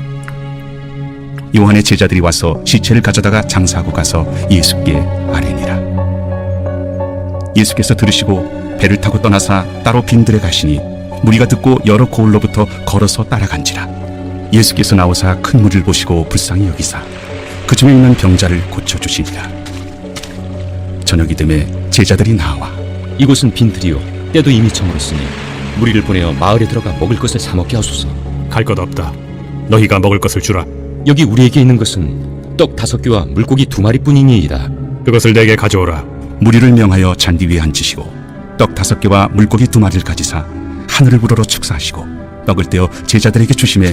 요한의 제자들이 와서 시체를 가져다가 장사하고 가서 예수께 아뢰니라. 예수께서 들으시고 배를 타고 떠나사 따로 빈들에 가시니 무리가 듣고 여러 고을로부터 걸어서 따라간지라. 예수께서 나오사 큰 무리를 보시고 불쌍히 여기사 그 중에 있는 병자를 고쳐주시니라. 저녁이 되매 제자들이 나와 이곳은 빈들이요 때도 이미 저물었으니 무리를 보내어 마을에 들어가 먹을 것을 사 먹게 하소서. 갈 것 없다. 너희가 먹을 것을 주라. 여기 우리에게 있는 것은 떡 5개와 물고기 2마리뿐이니이다. 그것을 내게 가져오라. 무리를 명하여 잔디 위에 앉으시고 떡 5개와 물고기 2마리를 가지사 하늘을 우러러 축사하시고 떡을 떼어 제자들에게 주시매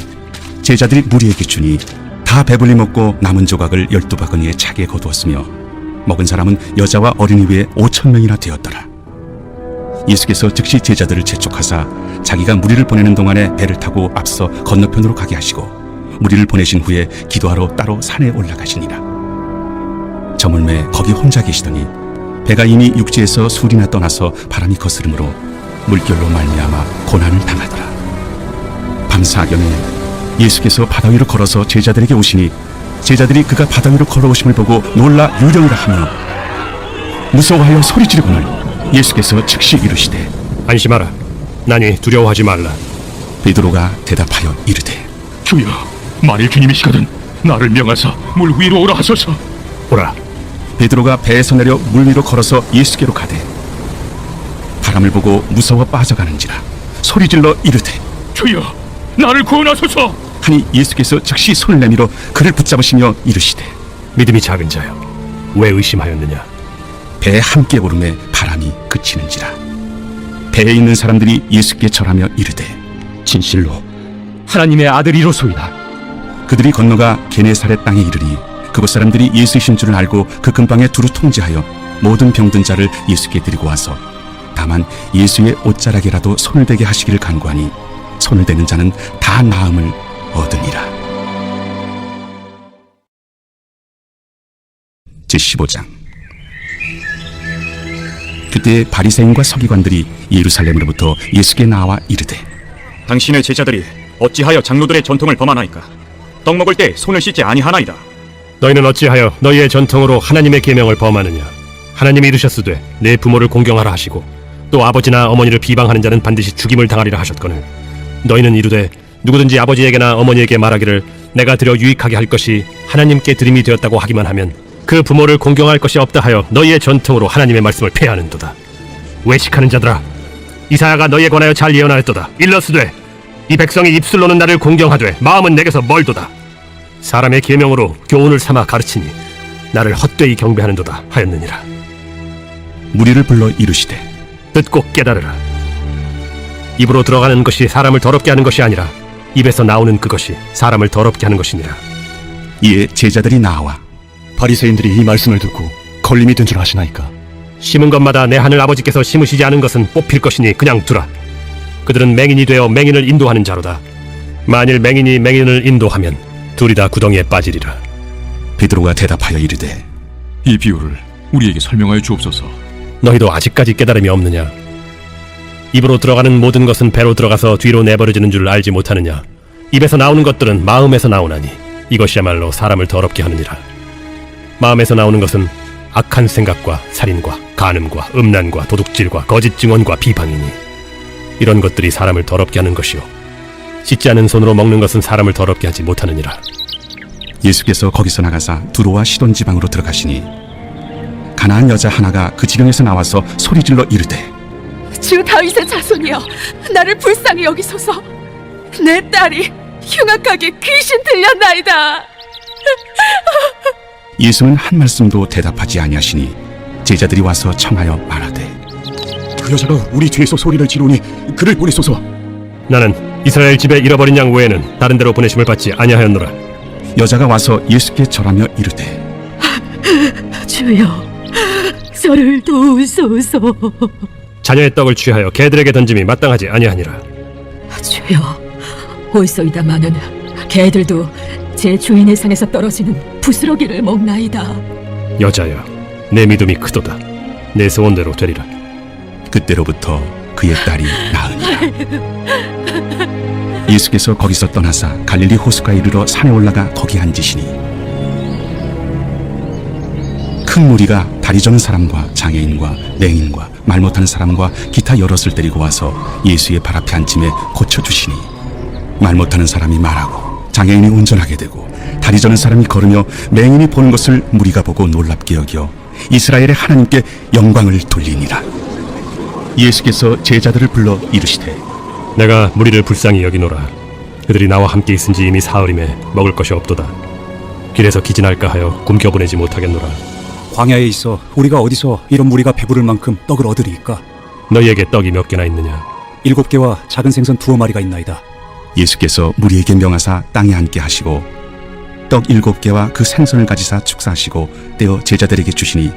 제자들이 무리에게 주니 다 배불리 먹고 남은 조각을 12바구니에 차게 거두었으며 먹은 사람은 여자와 어린이 외에 5,000명이나 되었더라. 예수께서 즉시 제자들을 재촉하사 자기가 무리를 보내는 동안에 배를 타고 앞서 건너편으로 가게 하시고 무리를 보내신 후에 기도하러 따로 산에 올라가시니라. 저물매 거기 혼자 계시더니 배가 이미 육지에서 술이나 떠나서 바람이 거스름으로 물결로 말미암아 고난을 당하더라. 밤사경에 예수께서 바다 위로 걸어서 제자들에게 오시니 제자들이 그가 바다 위로 걸어오심을 보고 놀라 유령이라 하며 무서워하여 소리 지르거늘 예수께서 즉시 이르시되 안심하라. 나니 두려워하지 말라. 베드로가 대답하여 이르되 주여, 만일 주님이시거든 나를 명하사 물 위로 오라 하소서. 보라. 베드로가 배에서 내려 물 위로 걸어서 예수께로 가되 바람을 보고 무서워 빠져가는지라 소리질러 이르되 주여, 나를 구원하소서. 하니 예수께서 즉시 손을 내밀어 그를 붙잡으시며 이르시되 믿음이 작은 자여, 왜 의심하였느냐? 배에 함께 오름에 바람이 그치는지라. 배에 있는 사람들이 예수께 절하며 이르되 진실로 하나님의 아들이로소이다. 그들이 건너가 게네사렛 땅에 이르니 그곳 사람들이 예수이신 줄을 알고 그 근방에 두루 통제하여 모든 병든 자를 예수께 드리고 와서 다만 예수의 옷자락이라도 손을 대게 하시기를 간구하니 손을 대는 자는 다 나음을 얻으니라. 제15장. 그때 바리새인과 서기관들이 예루살렘으로부터 예수께 나와 이르되 당신의 제자들이 어찌하여 장로들의 전통을 범하나이까? 떡 먹을 때 손을 씻지 아니하나이다. 너희는 어찌하여 너희의 전통으로 하나님의 계명을 범하느냐? 하나님이 이르셨으되 내 부모를 공경하라 하시고 또 아버지나 어머니를 비방하는 자는 반드시 죽임을 당하리라 하셨거늘 너희는 이르되 누구든지 아버지에게나 어머니에게 말하기를 내가 드려 유익하게 할 것이 하나님께 드림이 되었다고 하기만 하면 그 부모를 공경할 것이 없다 하여 너희의 전통으로 하나님의 말씀을 폐하는도다. 외식하는 자들아, 이사야가 너희에 관하여 잘 예언하였도다. 일러스되 이 백성이 입술로는 나를 공경하되 마음은 내게서 멀도다. 사람의 계명으로 교훈을 삼아 가르치니 나를 헛되이 경배하는도다 하였느니라. 무리를 불러 이르시되 듣고 깨달으라. 입으로 들어가는 것이 사람을 더럽게 하는 것이 아니라 입에서 나오는 그것이 사람을 더럽게 하는 것이니라. 이에 제자들이 나와 바리새인들이 이 말씀을 듣고 걸림이 된 줄 아시나이까? 심은 것마다 내 하늘 아버지께서 심으시지 않은 것은 뽑힐 것이니 그냥 두라. 그들은 맹인이 되어 맹인을 인도하는 자로다. 만일 맹인이 맹인을 인도하면 둘이 다 구덩이에 빠지리라. 베드로가 대답하여 이르되 이 비유를 우리에게 설명하여 주옵소서. 너희도 아직까지 깨달음이 없느냐? 입으로 들어가는 모든 것은 배로 들어가서 뒤로 내버려지는 줄 알지 못하느냐? 입에서 나오는 것들은 마음에서 나오나니 이것이야말로 사람을 더럽게 하느니라. 마음에서 나오는 것은 악한 생각과 살인과 간음과 음란과 도둑질과 거짓 증언과 비방이니 이런 것들이 사람을 더럽게 하는 것이요 씻지 않은 손으로 먹는 것은 사람을 더럽게 하지 못하느니라. 예수께서 거기서 나가사 두로와 시돈 지방으로 들어가시니 가나안 여자 하나가 그 지경에서 나와서 소리질러 이르되 주 다윗의 자손이여, 나를 불쌍히 여기소서. 내 딸이 흉악하게 귀신 들렸나이다. 예수는 한 말씀도 대답하지 아니하시니 제자들이 와서 청하여 말하되 그 여자가 우리 뒤에서 소리를 지르니 그를 보내소서. 나는 이스라엘 집에 잃어버린 양 외에는 다른 데로 보내심을 받지 아니하였노라. 여자가 와서 예수께 절하며 이르되 주여, 저를 도우소서. 자녀의 떡을 취하여 개들에게 던짐이 마땅하지 아니하니라. 주여, 올소이다마는 개들도 제 주인의 상에서 떨어지는 부스러기를 먹나이다. 여자여, 내 믿음이 크도다. 내 소원대로 되리라. 그때로부터 그의 딸이 나으니라. 예수께서 거기서 떠나사 갈릴리 호수가에 이르러 산에 올라가 거기 앉으시니 큰 무리가 다리 저는 사람과 장애인과 맹인과 말 못하는 사람과 기타 여럿을 데리고 와서 예수의 발 앞에 앉힘에 고쳐주시니 말 못하는 사람이 말하고 장애인이 운전하게 되고 다리 저는 사람이 걸으며 맹인이 보는 것을 무리가 보고 놀랍게 여겨 이스라엘의 하나님께 영광을 돌리니라. 예수께서 제자들을 불러 이르시되 내가 무리를 불쌍히 여기노라. 그들이 나와 함께 있은지 이미 사흘임에 먹을 것이 없도다. 길에서 기진할까 하여 굶겨 보내지 못하겠노라. 광야에 있어 우리가 어디서 이런 무리가 배부를 만큼 떡을 얻으리이까? 너희에게 떡이 몇 개나 있느냐? 7개와 작은 생선 2마리가 있나이다. 예수께서 무리에게 명하사 땅에 앉게 하시고 떡 7개와 그 생선을 가지사 축사하시고 떼어 제자들에게 주시니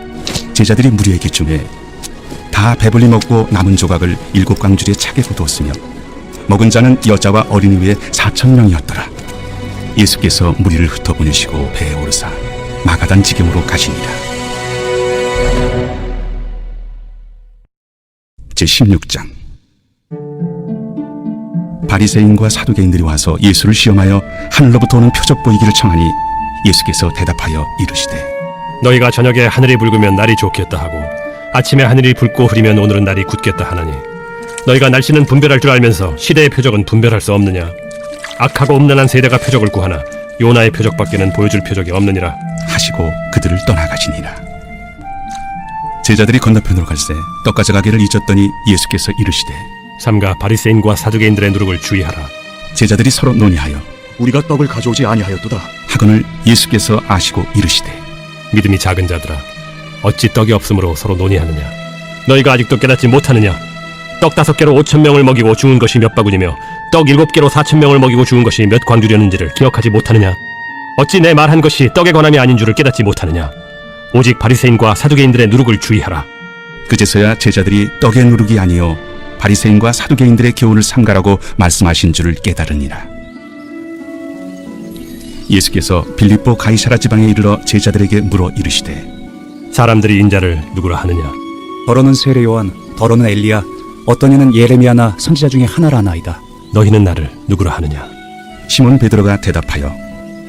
제자들이 무리에게 주매 다 배불리 먹고 남은 조각을 7광줄에 차게 거두었으며 먹은 자는 여자와 어린이 외에 4,000명이었더라. 예수께서 무리를 흩어보내시고 배에 오르사 마가단 지경으로 가시니라. 제16장. 바리새인과 사두개인들이 와서 예수를 시험하여 하늘로부터 오는 표적 보이기를 청하니 예수께서 대답하여 이르시되 너희가 저녁에 하늘이 붉으면 날이 좋겠다 하고 아침에 하늘이 붉고 흐리면 오늘은 날이 굳겠다 하나니 너희가 날씨는 분별할 줄 알면서 시대의 표적은 분별할 수 없느냐? 악하고 음란한 세대가 표적을 구하나 요나의 표적밖에는 보여줄 표적이 없느니라 하시고 그들을 떠나가시니라. 제자들이 건너편으로 갈새 떡 가져가기를 잊었더니 예수께서 이르시되 삼가 바리새인과 사두개인들의 누룩을 주의하라. 제자들이 서로 논의하여 우리가 떡을 가져오지 아니하였도다. 하거늘 예수께서 아시고 이르시되 믿음이 작은 자들아, 어찌 떡이 없으므로 서로 논의하느냐? 너희가 아직도 깨닫지 못하느냐? 떡 5개로 5,000명을 먹이고 죽은 것이 몇 바구니며 떡 7개로 4,000명을 먹이고 죽은 것이 몇 광주렸는지를 기억하지 못하느냐? 어찌 내 말한 것이 떡에 관함이 아닌 줄을 깨닫지 못하느냐? 오직 바리새인과 사두개인들의 누룩을 주의하라. 그제서야 제자들이 떡의 누룩이 아니요 바리새인과 사두개인들의 교훈을 삼가라고 말씀하신 줄을 깨달으니라. 예수께서 빌립보 가이사라 지방에 이르러 제자들에게 물어 이르시되 사람들이 인자를 누구라 하느냐? 더러는 세례 요한, 더러는 엘리야, 어떤 이는 예레미야나 선지자 중에 하나라 하나이다. 너희는 나를 누구라 하느냐? 시몬 베드로가 대답하여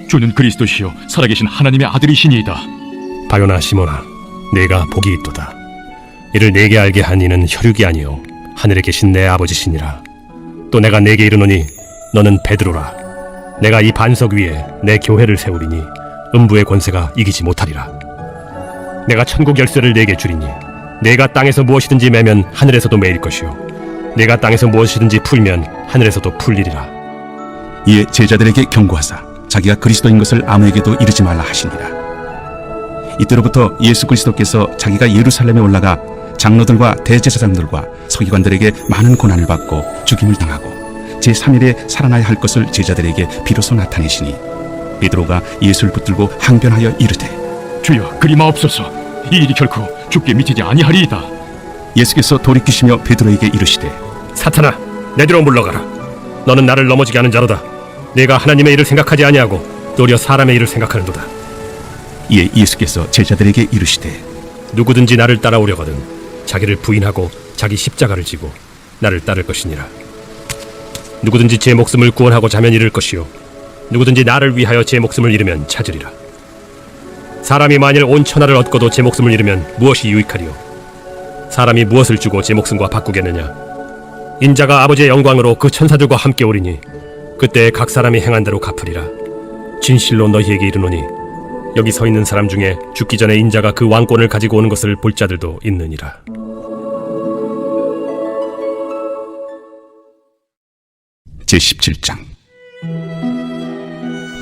주는 그리스도시요 살아계신 하나님의 아들이시니이다. 바요나 시몬아, 내가 복이 있도다. 이를 내게 알게 한 이는 혈육이 아니요 하늘에 계신 내 아버지시니라. 또 내가 내게 이르노니 너는 베드로라. 내가 이 반석 위에 내 교회를 세우리니 음부의 권세가 이기지 못하리라. 내가 천국 열쇠를 내게 주리니 내가 땅에서 무엇이든지 매면 하늘에서도 매일 것이요 내가 땅에서 무엇이든지 풀면 하늘에서도 풀리리라. 이에 제자들에게 경고하사 자기가 그리스도인 것을 아무에게도 이르지 말라 하시니라. 이때로부터 예수 그리스도께서 자기가 예루살렘에 올라가 장로들과 대제사장들과 서기관들에게 많은 고난을 받고 죽임을 당하고 제3일에 살아나야 할 것을 제자들에게 비로소 나타내시니 베드로가 예수를 붙들고 항변하여 이르되 주여 그리 마옵소서. 이 일이 결코 죽게 미치지 아니하리이다. 예수께서 돌이키시며 베드로에게 이르시되 사탄아, 내 뒤로 물러가라. 너는 나를 넘어지게 하는 자로다. 내가 하나님의 일을 생각하지 아니하고 도리어 사람의 일을 생각하는도다. 이에 예수께서 제자들에게 이르시되 누구든지 나를 따라오려거든 자기를 부인하고 자기 십자가를 지고 나를 따를 것이니라. 누구든지 제 목숨을 구원하고 자면 잃을 것이요 누구든지 나를 위하여 제 목숨을 잃으면 찾으리라. 사람이 만일 온 천하를 얻고도 제 목숨을 잃으면 무엇이 유익하리요? 사람이 무엇을 주고 제 목숨과 바꾸겠느냐? 인자가 아버지의 영광으로 그 천사들과 함께 오리니 그때 각 사람이 행한 대로 갚으리라. 진실로 너희에게 이르노니 여기 서 있는 사람 중에 죽기 전에 인자가 그 왕권을 가지고 오는 것을 볼 자들도 있느니라. 제17장.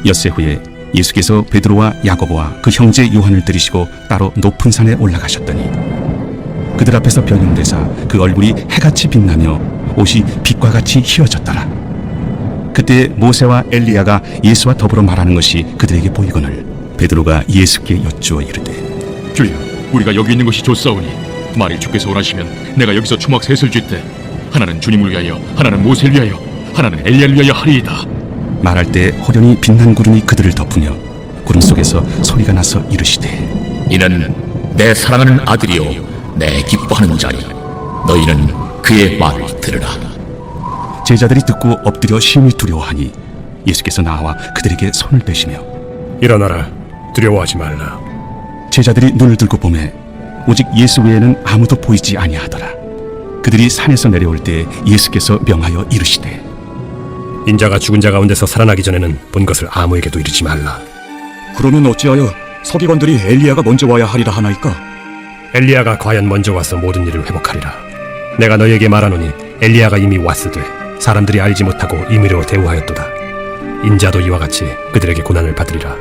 엿새 후에 예수께서 베드로와 야고보와 그 형제 요한을 들이시고 따로 높은 산에 올라가셨더니 그들 앞에서 변형되사 그 얼굴이 해같이 빛나며 옷이 빛과 같이 휘어졌더라. 그때 모세와 엘리야가 예수와 더불어 말하는 것이 그들에게 보이거늘 베드로가 예수께 여쭈어 이르되 주여, 우리가 여기 있는 것이 좋사오니 만일 주께서 원하시면 내가 여기서 초막 셋을 쥘때 하나는 주님을 위하여, 하나는 모세를 위하여, 하나는 엘리야를 위하여 하리이다. 말할 때 호련히 빛난 구름이 그들을 덮으며 구름 속에서 소리가 나서 이르시되 이는 내 사랑하는 아들이요 내 기뻐하는 자니 너희는 그의 말을 들으라. 제자들이 듣고 엎드려 심히 두려워하니 예수께서 나와 그들에게 손을 빼시며 일어나라. 두려워하지 말라. 제자들이 눈을 들고 보매 오직 예수 외에는 아무도 보이지 아니하더라. 그들이 산에서 내려올 때 예수께서 명하여 이르시되 인자가 죽은 자 가운데서 살아나기 전에는 본 것을 아무에게도 이르지 말라. 그러면 어찌하여 서기관들이 엘리야가 먼저 와야 하리라 하나이까? 엘리야가 과연 먼저 와서 모든 일을 회복하리라. 내가 너희에게 말하노니 엘리야가 이미 왔으되 사람들이 알지 못하고 임의로 대우하였도다. 인자도 이와 같이 그들에게 고난을 받으리라.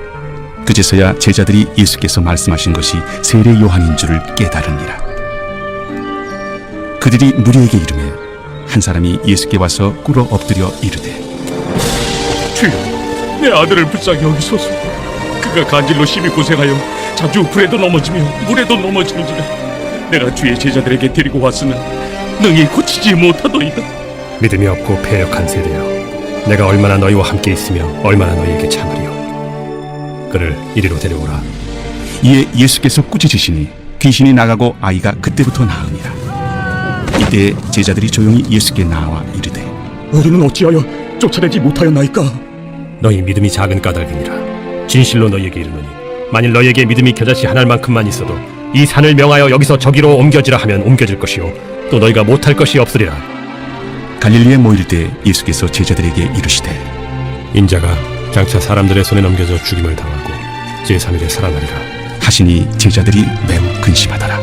그제서야 제자들이 예수께서 말씀하신 것이 세례 요한인 줄을 깨달으니라. 그들이 무리에게 이르매 한 사람이 예수께 와서 꿇어 엎드려 이르되 주여, 내 아들을 불쌍히 여기소서. 그가 간질로 심히 고생하여 자주 불에도 넘어지며 물에도 넘어지는지라. 내가 주의 제자들에게 데리고 왔으나 능히 고치지 못하더이다. 믿음이 없고 패역한 세대여, 내가 얼마나 너희와 함께 있으며 얼마나 너희에게 참으리요. 그를 이리로 데려오라. 이에 예수께서 꾸짖으시니 귀신이 나가고 아이가 그때부터 나으니라. 이때 제자들이 조용히 예수께 나와 이르되 우리는 어찌하여 쫓아내지 못하였나이까? 너희 믿음이 작은 까닭이니라. 진실로 너희에게 이르노니 만일 너희에게 믿음이 겨자씨 하나만큼만 있어도 이 산을 명하여 여기서 저기로 옮겨지라 하면 옮겨질 것이요 또 너희가 못할 것이 없으리라. 갈릴리에 모일 때 예수께서 제자들에게 이르시되 인자가 장차 사람들의 손에 넘겨져 죽임을 당하고 제3일에 살아나리라 하시니 제자들이 매우 근심하더라.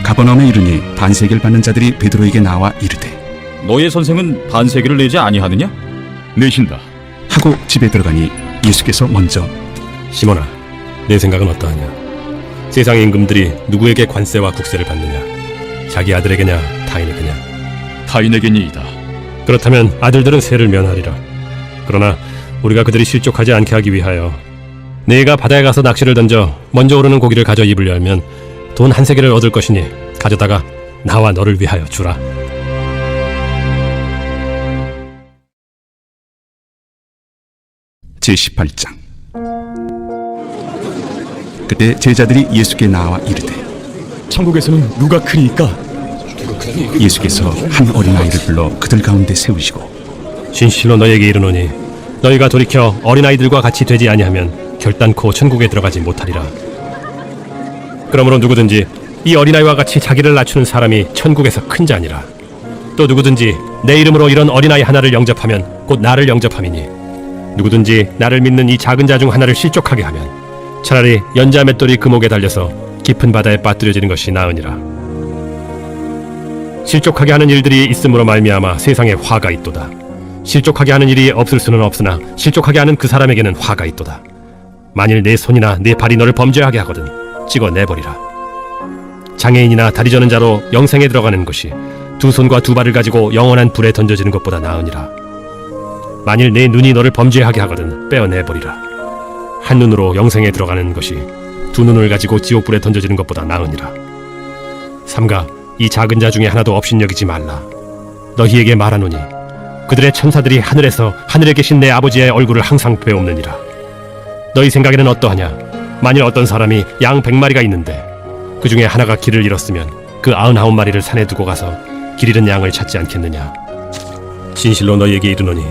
가버나움에 이르니 반세계를 받는 자들이 베드로에게 나와 이르되 너의 선생은 반세기를 내지 아니하느냐? 내신다. 하고 집에 들어가니 예수께서 먼저 시몬아, 내 생각은 어떠하냐? 세상의 임금들이 누구에게 관세와 국세를 받느냐? 자기 아들에게냐 타인에게냐? 타인에게니이다. 그렇다면 아들들은 세를 면하리라. 그러나 우리가 그들이 실족하지 않게 하기 위하여 네가 바다에 가서 낚시를 던져 먼저 오르는 고기를 가져 입을 열면 돈 한 세겔을 얻을 것이니 가져다가 나와 너를 위하여 주라. 제18장. 그때 제자들이 예수께 나와 이르되 천국에서는 누가 크니까? 예수께서 한 어린아이를 불러 그들 가운데 세우시고 진실로 너희에게 이르노니 너희가 돌이켜 어린아이들과 같이 되지 아니하면 결단코 천국에 들어가지 못하리라. 그러므로 누구든지 이 어린아이와 같이 자기를 낮추는 사람이 천국에서 큰 자니라. 또 누구든지 내 이름으로 이런 어린아이 하나를 영접하면 곧 나를 영접함이니 누구든지 나를 믿는 이 작은 자 중 하나를 실족하게 하면 차라리 연자 맷돌이 그 목에 달려서 깊은 바다에 빠뜨려지는 것이 나으니라. 실족하게 하는 일들이 있음으로 말미암아 세상에 화가 있도다. 실족하게 하는 일이 없을 수는 없으나 실족하게 하는 그 사람에게는 화가 있도다. 만일 내 손이나 내 발이 너를 범죄하게 하거든 찍어내버리라. 장애인이나 다리 저는 자로 영생에 들어가는 것이 두 손과 두 발을 가지고 영원한 불에 던져지는 것보다 나으니라. 만일 내 눈이 너를 범죄하게 하거든 빼어내버리라. 한 눈으로 영생에 들어가는 것이 두 눈을 가지고 지옥불에 던져지는 것보다 나으니라. 삼가 이 작은 자 중에 하나도 업신여기지 말라. 너희에게 말하노니 그들의 천사들이 하늘에서 하늘에 계신 내 아버지의 얼굴을 항상 뵈옵느니라. 너희 생각에는 어떠하냐? 만일 어떤 사람이 양 100마리가 있는데 그 중에 하나가 길을 잃었으면 그 99마리를 산에 두고 가서 길 잃은 양을 찾지 않겠느냐? 진실로 너희에게 이르노니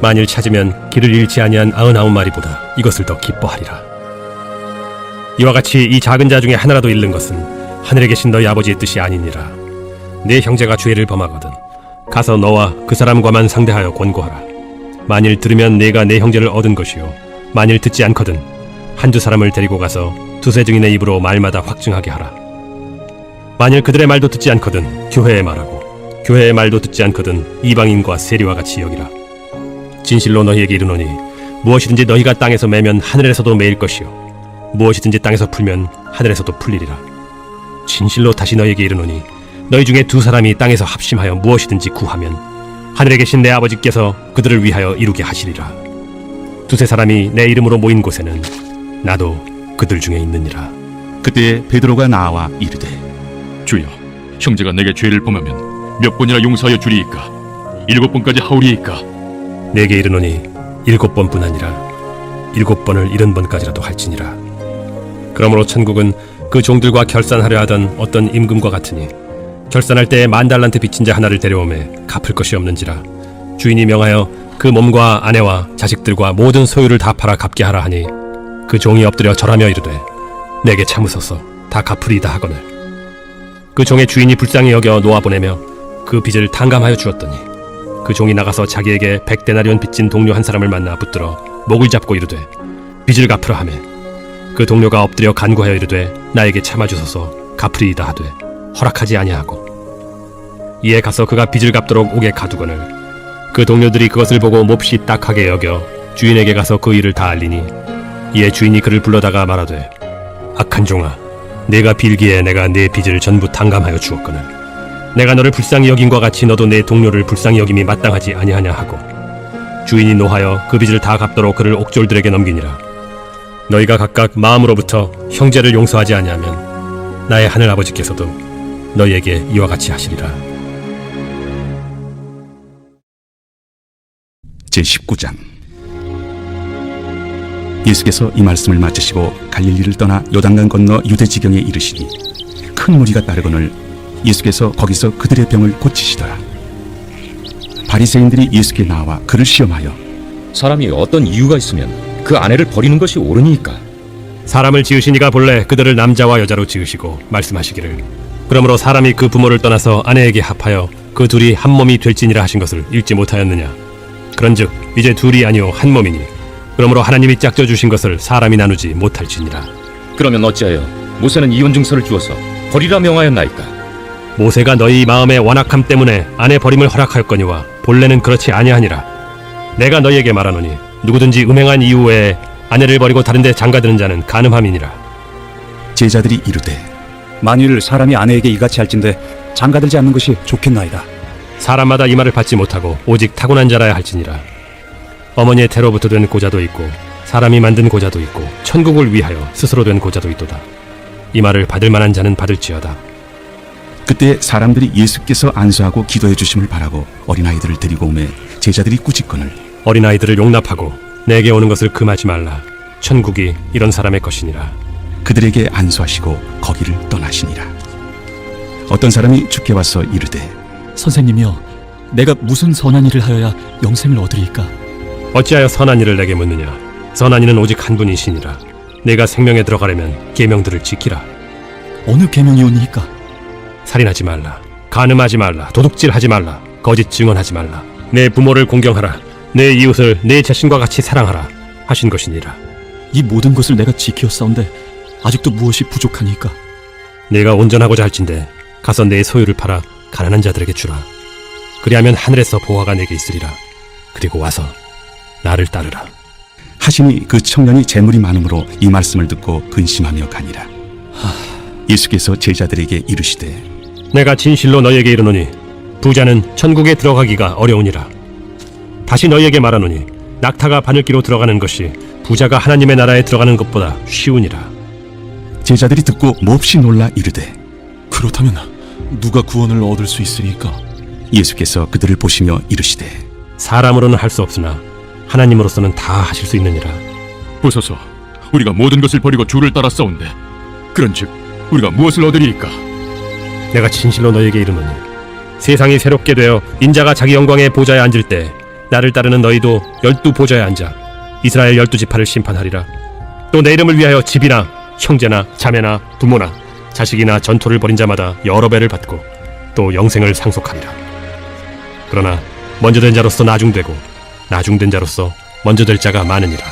만일 찾으면 길을 잃지 아니한 99마리보다 이것을 더 기뻐하리라. 이와 같이 이 작은 자 중에 하나라도 잃는 것은 하늘에 계신 너희 아버지의 뜻이 아니니라. 내 형제가 죄를 범하거든 가서 너와 그 사람과만 상대하여 권고하라. 만일 들으면 내가 내 형제를 얻은 것이요 만일 듣지 않거든 한두 사람을 데리고 가서 두세 증인의 입으로 말마다 확증하게 하라. 만일 그들의 말도 듣지 않거든 교회에 말하고 교회의 말도 듣지 않거든 이방인과 세리와 같이 여기라. 진실로 너희에게 이르노니 무엇이든지 너희가 땅에서 매면 하늘에서도 매일 것이요 무엇이든지 땅에서 풀면 하늘에서도 풀리리라. 진실로 다시 너희에게 이르노니 너희 중에 두 사람이 땅에서 합심하여 무엇이든지 구하면 하늘에 계신 내 아버지께서 그들을 위하여 이루게 하시리라. 두세 사람이 내 이름으로 모인 곳에는 나도 그들 중에 있느니라. 그때 베드로가 나와 이르되 주여, 형제가 내게 죄를 범하면 몇 번이나 용서하여 주리이까? 7번까지 하오리이까? 내게 이르노니 7번뿐 아니라 7번을 70번까지라도 할지니라. 그러므로 천국은 그 종들과 결산하려 하던 어떤 임금과 같으니 결산할 때에 10,000달란트 빚진 자 하나를 데려오매 갚을 것이 없는지라 주인이 명하여 그 몸과 아내와 자식들과 모든 소유를 다 팔아 갚게 하라 하니 그 종이 엎드려 절하며 이르되 내게 참으소서 다 갚으리이다 하거늘 그 종의 주인이 불쌍히 여겨 놓아보내며 그 빚을 탕감하여 주었더니 그 종이 나가서 자기에게 100데나리온 빚진 동료 한 사람을 만나 붙들어 목을 잡고 이르되 빚을 갚으라 하매 그 동료가 엎드려 간구하여 이르되 나에게 참아주소서 갚으리이다 하되 허락하지 아니하고 이에 가서 그가 빚을 갚도록 옥에 가두거늘 그 동료들이 그것을 보고 몹시 딱하게 여겨 주인에게 가서 그 일을 다 알리니 이에 주인이 그를 불러다가 말하되 악한 종아 내가 빌기에 내가 네 빚을 전부 탕감하여 주었거늘 내가 너를 불쌍히 여김과 같이 너도 내 동료를 불쌍히 여김이 마땅하지 아니하냐 하고 주인이 노하여 그 빚을 다 갚도록 그를 옥졸들에게 넘기니라. 너희가 각각 마음으로부터 형제를 용서하지 아니하면 나의 하늘 아버지께서도 너희에게 이와 같이 하시리라. 제19장. 예수께서 이 말씀을 마치시고 갈릴리를 떠나 요단강 건너 유대 지경에 이르시니 큰 무리가 따르거늘 예수께서 거기서 그들의 병을 고치시더라. 바리새인들이 예수께 나와 그를 시험하여 사람이 어떤 이유가 있으면 그 아내를 버리는 것이 옳으니까? 사람을 지으신 이가 본래 그들을 남자와 여자로 지으시고 말씀하시기를 그러므로 사람이 그 부모를 떠나서 아내에게 합하여 그 둘이 한 몸이 될지니라 하신 것을 읽지 못하였느냐. 그런즉 이제 둘이 아니요 한 몸이니 그러므로 하나님이 짝져 주신 것을 사람이 나누지 못할지니라. 그러면 어찌하여 모세는 이혼 증서를 주어서 버리라 명하였나이까? 모세가 너희 마음의 완악함 때문에 아내 버림을 허락하였거니와 본래는 그렇지 아니하니라. 내가 너희에게 말하노니 누구든지 음행한 이후 외에 아내를 버리고 다른 데 장가드는 자는 간음함이니라. 제자들이 이르되 만일 사람이 아내에게 이같이 할진대 장가들지 않는 것이 좋겠나이다. 사람마다 이 말을 받지 못하고 오직 타고난 자라야 할지니라. 어머니의 태로부터 된 고자도 있고 사람이 만든 고자도 있고 천국을 위하여 스스로 된 고자도 있도다. 이 말을 받을 만한 자는 받을지어다. 그때 사람들이 예수께서 안수하고 기도해 주심을 바라고 어린아이들을 데리고 오매 제자들이 꾸짖거늘 어린아이들을 용납하고 내게 오는 것을 금하지 말라. 천국이 이런 사람의 것이니라. 그들에게 안수하시고 거기를 떠나시니라. 어떤 사람이 주께 와서 이르되 선생님이여, 내가 무슨 선한 일을 하여야 영생을 얻으리이까? 어찌하여 선한 일을 내게 묻느냐. 선한 이는 오직 한 분이시니라. 내가 생명에 들어가려면 계명들을 지키라. 어느 계명이오니이까? 살인하지 말라. 간음하지 말라. 도둑질하지 말라. 거짓 증언하지 말라. 내 부모를 공경하라. 내 이웃을 내 자신과 같이 사랑하라 하신 것이니라. 이 모든 것을 내가 지키었사온데 아직도 무엇이 부족하니까? 내가 온전하고자 할진대 가서 내 소유를 팔아 가난한 자들에게 주라. 그리하면 하늘에서 보화가 내게 있으리라. 그리고 와서 나를 따르라. 하시니 그 청년이 재물이 많음으로 이 말씀을 듣고 근심하며 가니라. 예수께서 제자들에게 이르시되 내가 진실로 너희에게 이르노니 부자는 천국에 들어가기가 어려우니라. 다시 너희에게 말하노니 낙타가 바늘기로 들어가는 것이 부자가 하나님의 나라에 들어가는 것보다 쉬우니라. 제자들이 듣고 몹시 놀라 이르되 그렇다면 누가 구원을 얻을 수 있으리까? 예수께서 그들을 보시며 이르시되 사람으로는 할 수 없으나 하나님으로서는 다 하실 수 있느니라. 보소서, 우리가 모든 것을 버리고 주를 따라 싸운데 그런즉 우리가 무엇을 얻으리이까? 내가 진실로 너희에게 이르노니 세상이 새롭게 되어 인자가 자기 영광의 보좌에 앉을 때 나를 따르는 너희도 12보좌에 앉아 이스라엘 12지파를 심판하리라. 또 내 이름을 위하여 집이나 형제나 자매나 부모나 자식이나 전토를 벌인 자마다 여러 배를 받고 또 영생을 상속하리라. 그러나 먼저 된 자로서 나중되고 나중된 자로서 먼저 될 자가 많으니라.